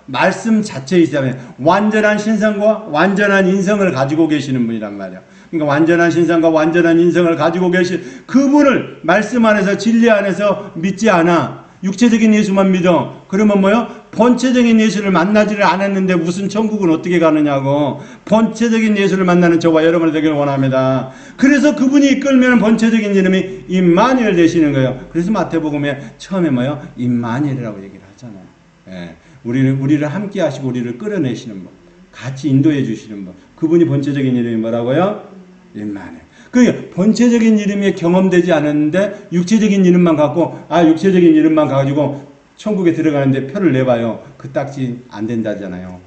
Speaker 1: 말씀 자체이잖아요. 완전한 신성과 완전한 인성을 가지고 계시는 분이란 말이에요. 그러니까 완전한 신성과 완전한 인성을 가지고 계신 그분을 말씀 안에서 진리 안에서 믿지 않아. 육체적인 예수만 믿어. 그러면 본체적인 예수를 만나지를 않았는데 무슨 천국은 어떻게 가느냐고. 본체적인 예수를 만나는 저와 여러분이 되기를 원합니다. 그래서 그분이 이끌면 본체적인 이름이 임마누엘 되시는 거예요. 그래서 마태복음에 처음에 임마누엘이라고 얘기를 하잖아요. 예. 우리를 함께 하시고 우리를 끌어내시는 분, 같이 인도해 주시는 분. 그분이 본체적인 이름이 뭐라고요? 임마누엘. 그 본체적인 이름이 경험되지 않았는데 육체적인 이름만 갖고 육체적인 이름만 가지고 천국에 들어가는데 표를 내봐요. 그 딱지 안 된다잖아요.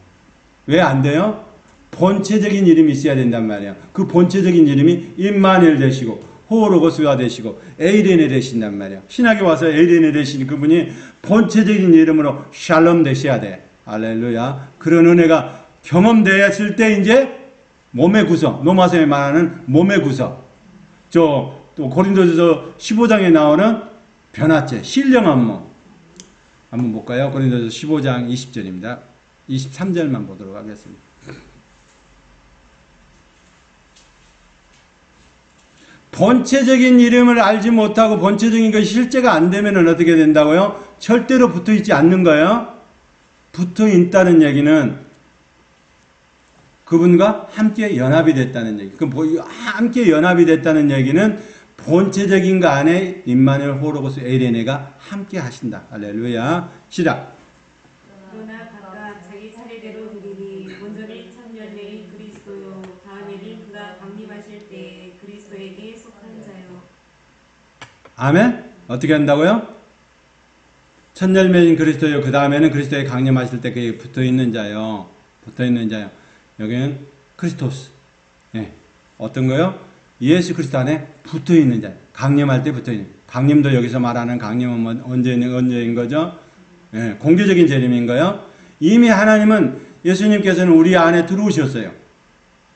Speaker 1: 왜 안 돼요? 본체적인 이름이 있어야 된단 말이야. 그 본체적인 이름이 임마누엘 되시고 호로고스가 되시고 에이레네 되신단 말이야. 신학에 와서 에이레네 되신 그분이 본체적인 이름으로 샬롬 되셔야 돼. 할렐루야. 그런 은혜가 경험되었을 때 이제 몸의 구성, 로마서에 말하는 몸의 구성. 또 고린도전서 15장에 나오는 변화체, 신령한 몸. 한번 볼까요? 고린도전서 15장 20절입니다. 23절만 보도록 하겠습니다. 본체적인 이름을 알지 못하고 본체적인 것이 실제가 안 되면 어떻게 된다고요? 절대로 붙어 있지 않는 거예요. 붙어 있다는 얘기는 그분과 함께 연합이 됐다는 얘기. 함께 연합이 됐다는 얘기는 본체적인 거 안에 임마누엘 호로고스 에이레네가 함께 하신다. 할렐루야. 시작.
Speaker 2: 그러나 각각 자기 차례대로 드리니 먼저는 참 열매인 그리스도요 다음에는 그가 강림하실 때 그리스도에게 속한 자요.
Speaker 1: 아멘. 어떻게 한다고요? 첫 열매인 그리스도요. 그 다음에는 그리스도에 강림하실 때 그에 붙어 있는 자요. 붙어 있는 자요. 여기는 크리스토스. 예. 어떤 거요? 예수 그리스도 안에 붙어 있는 자. 강림할 때 붙어 있는. 강림도 여기서 말하는 강림은 언제인 거죠? 예. 공개적인 재림인 거요. 이미 하나님은 예수님께서는 우리 안에 들어오셨어요.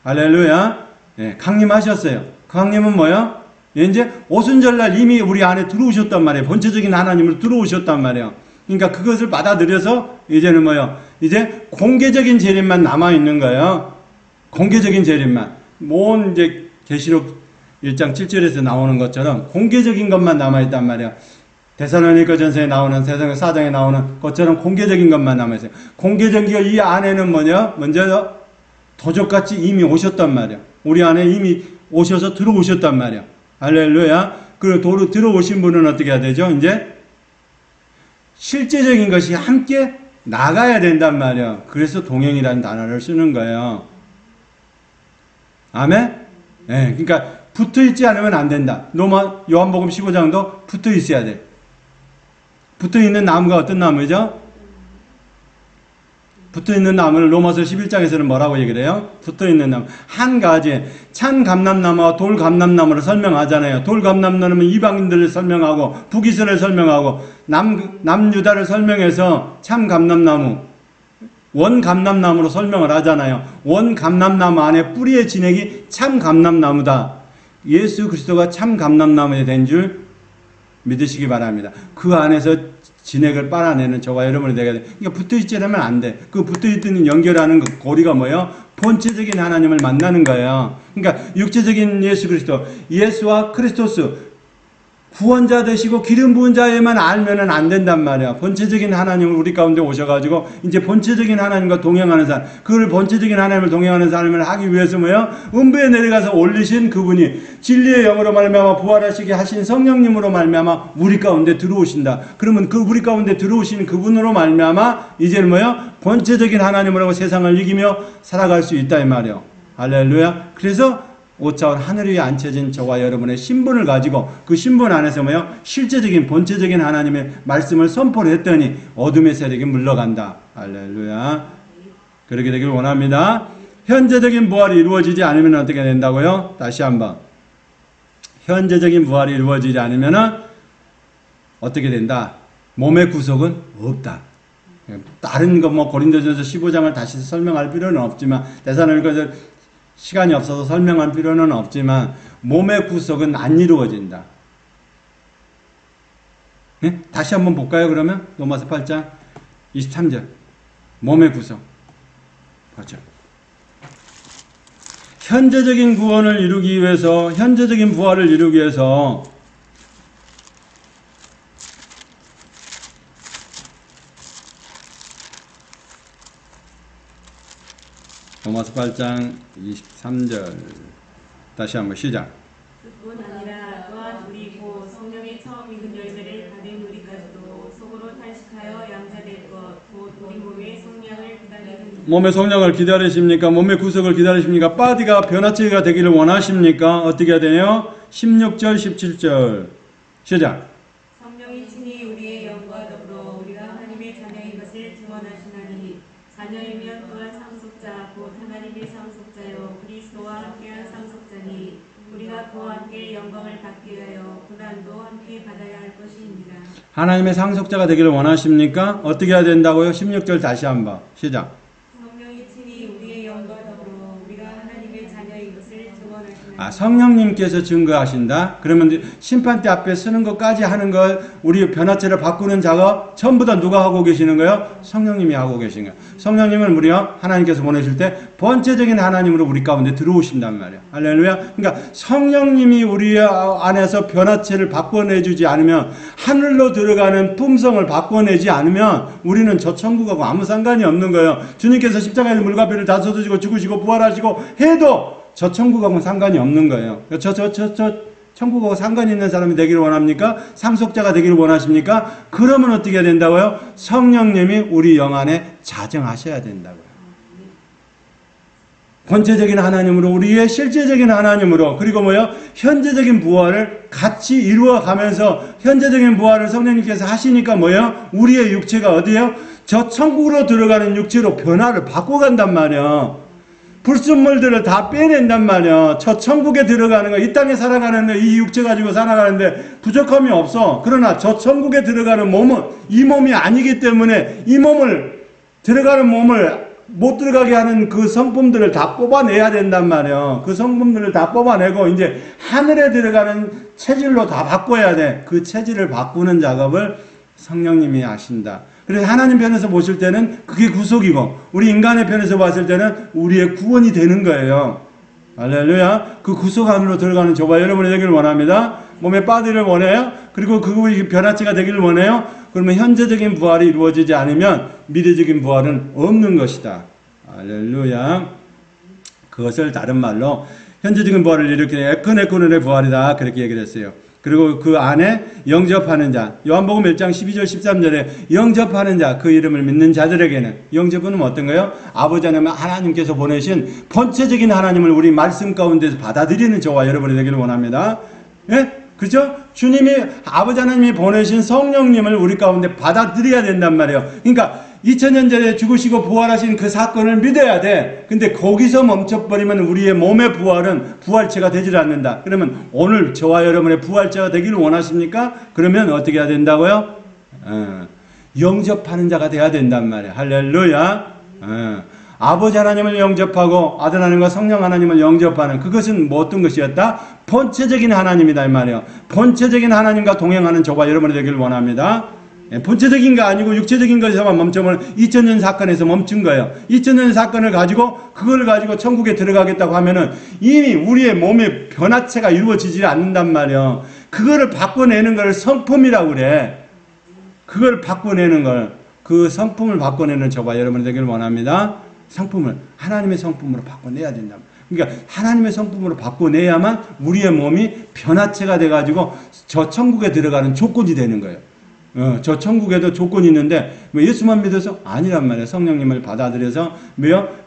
Speaker 1: 할렐루야. 예. 강림하셨어요. 강림은 뭐요? 이제 오순절날 이미 우리 안에 들어오셨단 말이에요. 본체적인 하나님을 들어오셨단 말이에요. 그러니까 그것을 받아들여서 이제는 뭐요? 이제 공개적인 재림만 남아 있는 거예요. 공개적인 재림만. 뭔 이제 계시록 1장 7절에서 나오는 것처럼 공개적인 것만 남아 있단 말이에요. 데살로니가전서에 나오는 세상 4장에 나오는 것처럼 공개적인 것만 남아 있어요. 공개적인 이 안에는 뭐냐? 먼저 도적같이 이미 오셨단 말이에요. 우리 안에 이미 오셔서 들어오셨단 말이에요. 할렐루야. 그리고 들어오신 분은 어떻게 해야 되죠? 이제 실제적인 것이 함께 나가야 된단 말이에요. 그래서 동행이라는 단어를 쓰는 거예요. 아멘? 네, 그러니까 붙어 있지 않으면 안 된다. 요한복음 15장도 붙어 있어야 돼. 붙어 있는 나무가 어떤 나무죠? 붙어 있는 나무를 로마서 11장에서는 뭐라고 얘기를 해요? 붙어 있는 나무. 한 가지 찬 감람나무와 돌 감람나무를 설명하잖아요. 돌 감람나무는 이방인들을 설명하고 북이스라엘을 설명하고 남유다를 설명해서 참 감람나무 원 감람나무로 설명을 하잖아요. 원 감람나무 안에 뿌리의 진액이 참 감람나무다. 예수 그리스도가 참 감람나무에 된 줄 믿으시기 바랍니다. 그 안에서 진액을 빨아내는 저와 여러분이 되게 돼. 그러니까 붙어있지 않으면 안 돼. 그 붙어있는 연결하는 그 고리가 뭐예요? 본체적인 하나님을 만나는 거예요. 그러니까 육체적인 예수 그리스도, 예수와 크리스토스, 구원자 되시고 기름 부은 자에만 알면은 안 된단 말이야. 본체적인 하나님을 우리 가운데 오셔가지고 이제 본체적인 하나님과 동행하는 사람, 그걸 본체적인 하나님을 동행하는 사람을 하기 위해서 뭐예요? 음부에 내려가서 올리신 그분이 진리의 영으로 말미암아 부활하시게 하신 성령님으로 말미암아 우리 가운데 들어오신다. 그러면 그 우리 가운데 들어오신 그분으로 말미암아 이제는 뭐예요? 본체적인 하나님으로 세상을 이기며 살아갈 수 있다 이 말이에요. 할렐루야. 그래서 오차원 하늘 위에 앉혀진 저와 여러분의 신분을 가지고 그 신분 안에서 뭐요? 실제적인 본체적인 하나님의 말씀을 선포를 했더니 어둠의 세력이 물러간다. 할렐루야. 그렇게 되길 원합니다. 현재적인 부활이 이루어지지 않으면 어떻게 된다고요? 다시 한번. 현재적인 부활이 이루어지지 않으면 어떻게 된다? 몸의 구속은 없다. 다른 거 고린도전서 15장을 다시 설명할 필요는 없지만 데살로니가서 시간이 없어서 설명할 필요는 없지만 몸의 구속은 안 이루어진다. 네? 다시 한번 볼까요? 그러면 로마서 8장 23절 몸의 구속 보죠. 현재적인 구원을 이루기 위해서 현재적인 부활을 이루기 위해서 로마서 8장 23절 다시 한번 시작.
Speaker 2: 그뿐 아니라 또한 우리 곧 성령의 처음 익은 열매를 받은 우리까지도 속으로 탄식하여 양자될 것 곧 우리 몸의 성량을 기다리는
Speaker 1: 몸의 성량을 기다리십니까? 몸의 구속을 기다리십니까? 바디가 변화체가 되기를 원하십니까? 어떻게 해야 되나요? 16절 17절 시작.
Speaker 2: 성령이 친히 우리의 영과 더불어 우리가 하나님의 자녀인 것을 증언하시나니 자녀이면 또한 상속자 곧 하나님의 상속자요 그리스도와 함께한 상속자니 우리가 그와 함께 영광을 받기 위하여 고난도 함께 받아야 할 것입니다.
Speaker 1: 하나님의 상속자가 되기를 원하십니까? 어떻게 해야 된다고요? 16절 다시 한번 시작.
Speaker 2: 성령이 친히 우리의 영과 더불어 우리가 하나님의 하나님의 자녀인 것을 증언하시나니
Speaker 1: 성령님께서 증거하신다. 그러면 심판대 앞에 서는 것까지 하는 걸 우리 변화체를 바꾸는 작업 전부 다 누가 하고 계시는 거예요? 성령님이 하고 계신 거예요. 성령님을 무려 하나님께서 보내실 때 본체적인 하나님으로 우리 가운데 들어오신단 말이에요. 할렐루야. 그러니까 성령님이 우리 안에서 변화체를 바꿔내주지 않으면, 하늘로 들어가는 품성을 바꿔내지 않으면 우리는 저 천국하고 아무 상관이 없는 거예요. 주님께서 십자가에서 물과 피를 다 쏟으시고 죽으시고 부활하시고 해도 저 천국하고는 상관이 없는 거예요. 저 천국하고 상관이 있는 사람이 되기를 원합니까? 상속자가 되기를 원하십니까? 그러면 어떻게 해야 된다고요? 성령님이 우리 영 안에 자정하셔야 된다고요. 본체적인 하나님으로, 우리의 실제적인 하나님으로, 그리고 현재적인 부활을 같이 이루어가면서, 현재적인 부활을 성령님께서 하시니까 우리의 육체가 어디에요? 저 천국으로 들어가는 육체로 변화를 바꿔간단 말이야. 불순물들을 다 빼낸단 말이야. 저 천국에 들어가는 거, 이 땅에 살아가는데 이 육체 가지고 살아가는데 부족함이 없어. 그러나 저 천국에 들어가는 몸은 이 몸이 아니기 때문에 이 몸을, 들어가는 몸을 못 들어가게 하는 그 성품들을 다 뽑아내야 된단 말이야. 그 성품들을 다 뽑아내고 이제 하늘에 들어가는 체질로 다 바꿔야 돼. 그 체질을 바꾸는 작업을 성령님이 하신다. 그래서 하나님 편에서 보실 때는 그게 구속이고, 우리 인간의 편에서 봤을 때는 우리의 구원이 되는 거예요. 할렐루야. 그 구속 안으로 들어가는 저와 여러분이 되기를 원합니다. 몸에 빠지를 원해요. 그리고 그 변화체가 되기를 원해요. 그러면 현재적인 부활이 이루어지지 않으면 미래적인 부활은 없는 것이다. 할렐루야. 그것을 다른 말로 현재적인 부활을 이렇게 에코네코넬의 부활이다, 그렇게 얘기를 했어요. 그리고 그 안에 영접하는 자, 요한복음 1장 12절 13절에 영접하는 자, 그 이름을 믿는 자들에게는, 영접은 어떤 거예요? 아버지 하나님께서 보내신 본체적인 하나님을 우리 말씀 가운데서 받아들이는 저와 여러분이 되기를 원합니다. 예? 그죠? 주님이, 아버지 하나님이 보내신 성령님을 우리 가운데 받아들여야 된단 말이에요. 그러니까 2000년 전에 죽으시고 부활하신 그 사건을 믿어야 돼. 근데 거기서 멈춰버리면 우리의 몸의 부활은 부활체가 되질 않는다. 그러면 오늘 저와 여러분의 부활체가 되기를 원하십니까? 그러면 어떻게 해야 된다고요? 영접하는 자가 돼야 된단 말이에요. 할렐루야. 아버지 하나님을 영접하고 아들 하나님과 성령 하나님을 영접하는, 그것은 뭐 어떤 것이었다? 본체적인 하나님이다 이 말이에요. 본체적인 하나님과 동행하는 저와 여러분이 되기를 원합니다. 본체적인 거 아니고 육체적인 것에서만 멈추면 2000년 사건에서 멈춘 거예요. 2000년 사건을 가지고, 그걸 가지고 천국에 들어가겠다고 하면은 이미 우리의 몸의 변화체가 이루어지지 않는단 말이에요. 그거를 바꿔내는 걸 성품이라고 그래. 그걸 바꿔내는 걸, 그 성품을 바꿔내는 저와 여러분이 되기를 원합니다. 성품을 하나님의 성품으로 바꿔내야 된다. 그러니까 하나님의 성품으로 바꿔내야만 우리의 몸이 변화체가 돼가지고 저 천국에 들어가는 조건이 되는 거예요. 저 천국에도 조건이 있는데 예수만 믿어서 아니란 말이에요. 성령님을 받아들여서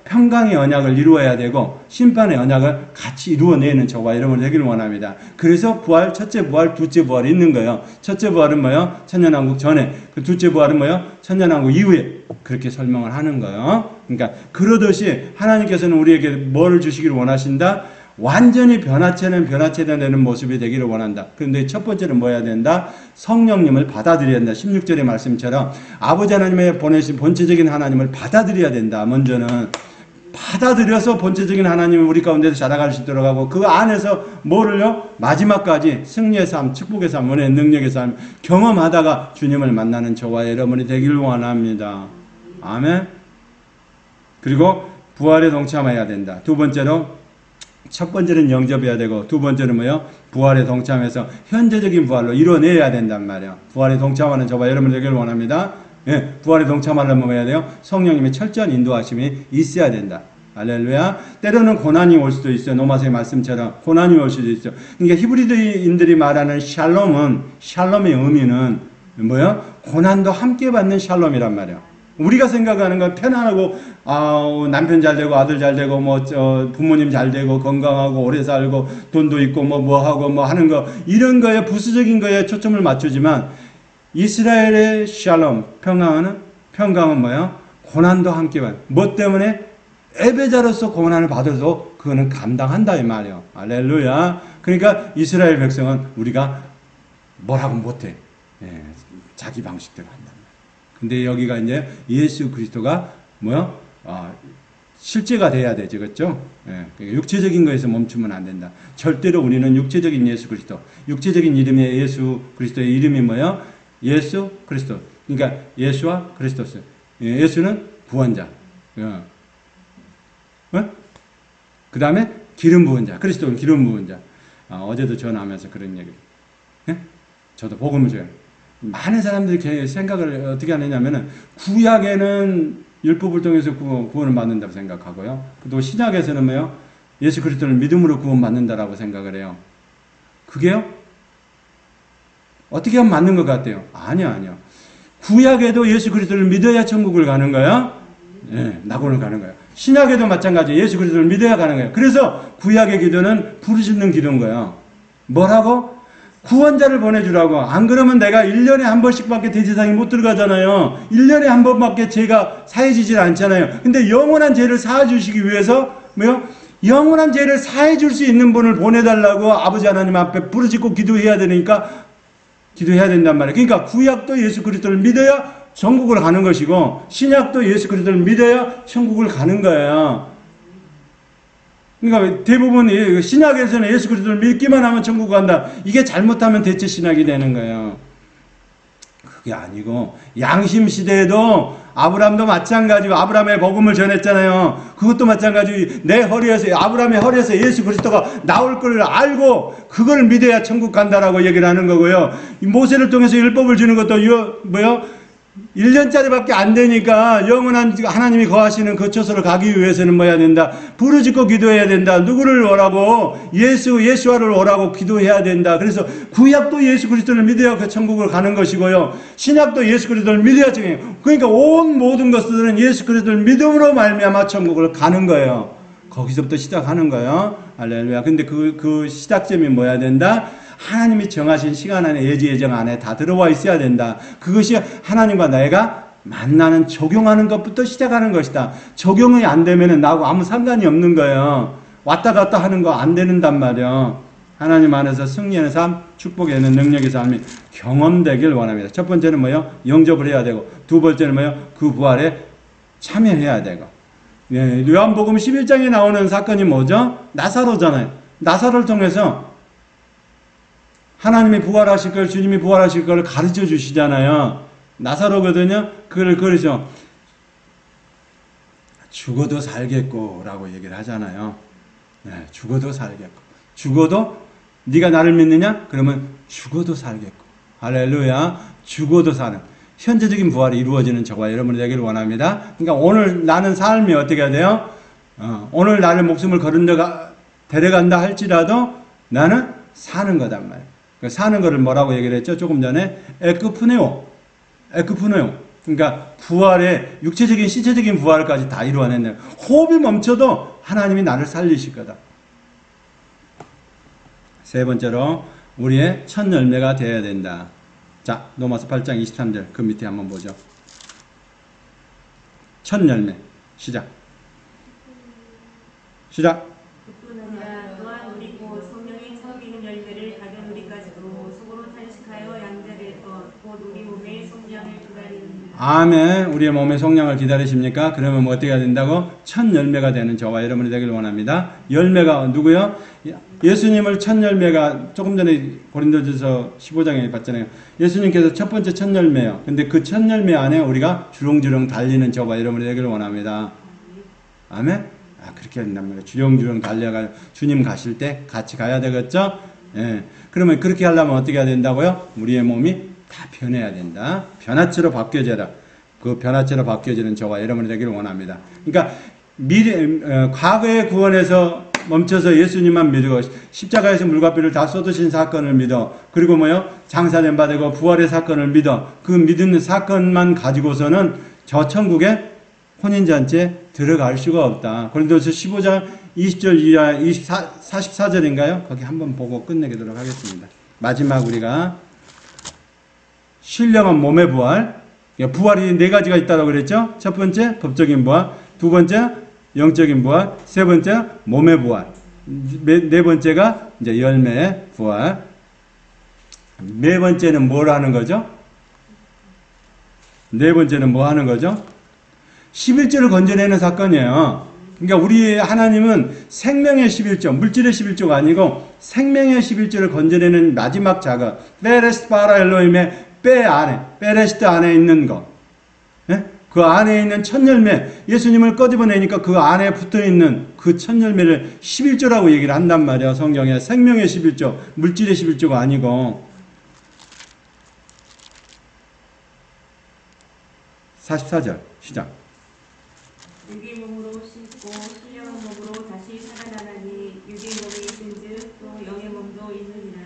Speaker 1: 평강의 언약을 이루어야 되고 심판의 언약을 같이 이루어내는 저와 여러분이 되기를 원합니다. 그래서 부활, 첫째 부활, 둘째 부활이 있는 거예요. 첫째 부활은 천년왕국 전에, 그 둘째 부활은 천년왕국 이후에, 그렇게 설명을 하는 거예요. 그러니까 그러듯이 하나님께서는 우리에게 뭐를 주시기를 원하신다? 완전히 변화체는 변화체가 되는 모습이 되기를 원한다. 그런데 첫 번째는 뭐 해야 된다? 성령님을 받아들여야 된다. 16절의 말씀처럼 아버지 하나님의 보내신 본체적인 하나님을 받아들여야 된다. 먼저는 받아들여서 본체적인 하나님을 우리 가운데서 자라갈 수 있도록 하고, 그 안에서 뭐를요? 마지막까지 승리의 삶, 축복의 삶, 은혜의 능력의 삶 경험하다가 주님을 만나는 저와 여러분이 되기를 원합니다. 아멘. 그리고 부활에 동참해야 된다. 두 번째로, 첫 번째는 영접해야 되고, 두 번째는 부활에 동참해서 현재적인 부활로 이뤄내야 된단 말이에요. 부활에 동참하는 저와 여러분 되기를 원합니다. 예, 부활에 동참하려면 뭐 해야 돼요? 성령님의 철저한 인도하심이 있어야 된다. 할렐루야. 때로는 고난이 올 수도 있어요. 로마서의 말씀처럼 고난이 올 수도 있어요. 그러니까 히브리인들이 말하는 샬롬의 의미는 고난도 함께 받는 샬롬이란 말이에요. 우리가 생각하는 건 편안하고, 남편 잘 되고, 아들 잘 되고, 부모님 잘 되고, 건강하고, 오래 살고, 돈도 있고, 하고, 하는 거, 이런 거에, 부수적인 거에 초점을 맞추지만, 이스라엘의 샬롬, 평강은 고난도 함께 받는. 뭐 때문에? 애배자로서 고난을 받아도 그거는 감당한다, 이 말이에요. 할렐루야. 그러니까 이스라엘 백성은 우리가 뭐라고 못해. 자기 방식대로 한다. 근데 여기가 이제 예수 그리스도가 실제가 돼야 되죠. 그렇죠? 예. 그러니까 육체적인 거에서 멈추면 안 된다. 절대로 우리는 육체적인 예수 그리스도, 육체적인 이름의 예수 그리스도의 이름이 뭐예요? 예수 그리스도. 그러니까 예수와 그리스도스. 예수는 구원자. 그 다음에 기름 부은 자. 그리스도는 기름 부은 자. 어제도 전화하면서 그런 얘기를. 예? 저도 복음을 줘요. 많은 사람들이 생각을 어떻게 하느냐면은 구약에는 율법을 통해서 구원을 받는다고 생각하고요. 또 신약에서는 뭐요? 예수 그리스도를 믿음으로 구원받는다라고 생각을 해요. 그게요? 어떻게 하면 맞는 것 같아요? 아니요. 구약에도 예수 그리스도를 믿어야 천국을 가는 거야. 예, 낙원을 가는 거예요. 신약에도 마찬가지예요. 예수 그리스도를 믿어야 가는 거예요. 그래서 구약의 기도는 부르짖는 기도인 거예요. 뭐라고? 구원자를 보내주라고. 안 그러면 내가 1년에 한 번씩밖에 대제사장이 못 들어가잖아요. 1년에 한 번밖에 죄가 사해지질 않잖아요. 근데 영원한 죄를 사해주시기 위해서 뭐요? 영원한 죄를 사해줄 수 있는 분을 보내달라고 아버지 하나님 앞에 부르짖고 기도해야 되니까 기도해야 된단 말이에요. 그러니까 구약도 예수 그리스도를 믿어야 천국을 가는 것이고 신약도 예수 그리스도를 믿어야 천국을 가는 거예요. 그러니까 대부분 신약에서는 예수 그리스도를 믿기만 하면 천국 간다. 이게 잘못하면 대체 신학이 되는 거예요. 그게 아니고 양심 시대에도 아브라함도 마찬가지고 아브라함의 복음을 전했잖아요. 그것도 마찬가지고 내 허리에서 아브라함의 허리에서 예수 그리스도가 나올 걸 알고 그걸 믿어야 천국 간다라고 얘기를 하는 거고요. 모세를 통해서 율법을 주는 것도 뭐요? 1년짜리밖에 안 되니까 영원한 하나님이 거하시는 그 처소를 가기 위해서는 뭐 해야 된다? 부르짖고 기도해야 된다. 누구를 오라고? 예수와를 오라고 기도해야 된다. 그래서 구약도 예수 그리스도를 믿어야 그 천국을 가는 것이고요. 신약도 예수 그리스도를 믿어야 천국. 그러니까 온 모든 것들은 예수 그리스도를 믿음으로 말미암아 천국을 가는 거예요. 거기서부터 시작하는 거예요. 할렐루야. 근데 그 시작점이 뭐야 된다? 하나님이 정하신 시간 안에 예지 예정 안에 다 들어와 있어야 된다. 그것이 하나님과 내가 만나는 적용하는 것부터 시작하는 것이다. 적용이 안 되면은 나하고 아무 상관이 없는 거예요. 왔다 갔다 하는 거 안 되는단 말이에요. 하나님 안에서 승리하는 삶, 축복의 능력의 삶이 경험되길 원합니다. 첫 번째는 뭐요? 영접을 해야 되고, 두 번째는 뭐요? 그 부활에 참여해야 되고. 예, 요한복음 11장에 나오는 사건이 뭐죠? 나사로잖아요. 나사로를 통해서 하나님이 부활하실 걸, 주님이 부활하실 걸 가르쳐 주시잖아요. 나사로거든요. 그래서 죽어도 살겠고 라고 얘기를 하잖아요. 네, 죽어도 살겠고. 죽어도 네가 나를 믿느냐? 그러면 죽어도 살겠고. 할렐루야. 죽어도 사는 현재적인 부활이 이루어지는 저와 여러분이 되기를 원합니다. 그러니까 오늘 나는 삶이 어떻게 해야 돼요? 오늘 나를 목숨을 데려간다 할지라도 나는 사는 거단 말이에요. 사는 거를 뭐라고 얘기를 했죠? 조금 전에 에크푸네오. 그러니까 부활의 육체적인 신체적인 부활까지 다 이루어냈네요. 호흡이 멈춰도 하나님이 나를 살리실 거다. 세 번째로 우리의 첫 열매가 되어야 된다. 자, 로마서 8장 23절 그 밑에 한번 보죠. 첫 열매 시작.
Speaker 2: 또한 우리 곧 성령이 섬기는 열매를 받은 우리까지도 속으로 탄식하여 양자될 곧 우리 몸의 성량을 기다리는.
Speaker 1: 아멘. 우리의 몸의 성량을 기다리십니까? 그러면 뭐 어떻게 해야 된다고? 첫 열매가 되는 저와 여러분이 되기를 원합니다. 열매가 누구요? 예수님을 첫 열매가 조금 전에 고린도전서 15장에 봤잖아요. 예수님께서 첫 번째 첫 열매예요. 근데 그 첫 열매 안에 우리가 주렁주렁 달리는 저와 여러분이 되기를 원합니다. 아멘. 그렇게 한단 말이에요. 주렁주렁 달려가 주님 가실 때 같이 가야 되겠죠? 예. 그러면 그렇게 하려면 어떻게 해야 된다고요? 우리의 몸이 다 변해야 된다. 변화체로 바뀌어져라. 그 변화체로 바뀌어지는 저와 여러분이 되기를 원합니다. 그러니까 과거의 구원에서 멈춰서 예수님만 믿고 십자가에서 물과 피를 다 쏟으신 사건을 믿어. 그리고 뭐요? 장사된 바 되고 부활의 사건을 믿어. 그 믿는 사건만 가지고서는 저 천국에 혼인잔치에 들어갈 수가 없다. 고린도서 15장 20절 이하 44절인가요? 거기 한번 보고 끝내도록 하겠습니다. 마지막 우리가 신령한 몸의 부활. 부활이 네 가지가 있다고 그랬죠? 첫 번째 법적인 부활, 두 번째 영적인 부활, 세 번째 몸의 부활, 네 번째가 이제 열매의 부활. 네 번째는 뭘 하는 거죠? 네 번째는 뭐 하는 거죠? 11조를 건져내는 사건이에요. 그러니까 우리 하나님은 생명의 11조, 물질의 11조가 아니고 생명의 11조를 건져내는 마지막 작업. 페레스 바라 엘로힘의 빼 안에, 페레스트 안에 있는 것. 예? 그 안에 있는 첫 열매, 예수님을 꺼집어내니까 그 안에 붙어있는 그 첫 열매를 11조라고 얘기를 한단 말이야. 성경에 생명의 11조, 물질의 11조가 아니고. 44절 시작.
Speaker 2: 육의 몸으로 씻고 신령한 몸으로 다시 살아나나니 육의 몸이 있은즉 또 영의 몸도 있느니라.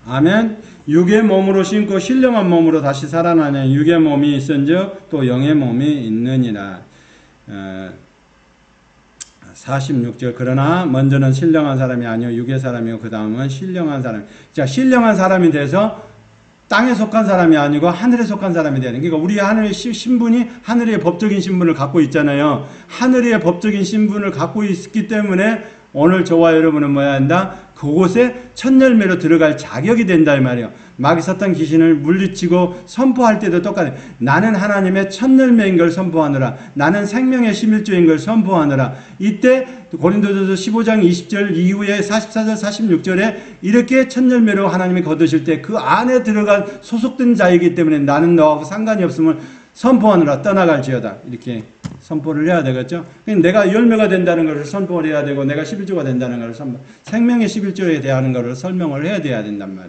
Speaker 1: 아멘. 육의 몸으로 신고 신령한 몸으로 다시 살아나는 육의 몸이 있은즉 또 영의 몸이 있느니라. 46절. 그러나 먼저는 신령한 사람이 아니요 육의 사람이요 그 다음은 신령한 사람. 자, 신령한 사람이 돼서 땅에 속한 사람이 아니고 하늘에 속한 사람이 되는. 그러니까 우리 하늘의 신분이 하늘의 법적인 신분을 갖고 있잖아요. 하늘의 법적인 신분을 갖고 있기 때문에 오늘 저와 여러분은 뭐야 한다? 그곳에 첫 열매로 들어갈 자격이 된다 이 말이에요. 마귀 사탄 귀신을 물리치고 선포할 때도 똑같아요. 나는 하나님의 첫 열매인 걸 선포하느라. 나는 생명의 11조인 걸 선포하느라. 이때 고린도전서 15장 20절 이후에 44절 46절에 이렇게 첫 열매로 하나님이 거두실 때 그 안에 들어간 소속된 자이기 때문에 나는 너하고 상관이 없음을 선포하느라 떠나갈지어다. 이렇게 선포를 해야 되겠죠. 내가 열매가 된다는 것을 선포를 해야 되고 내가 11조가 된다는 것을 생명의 11조에 대한 것을 설명을 해야 된단 말이에요.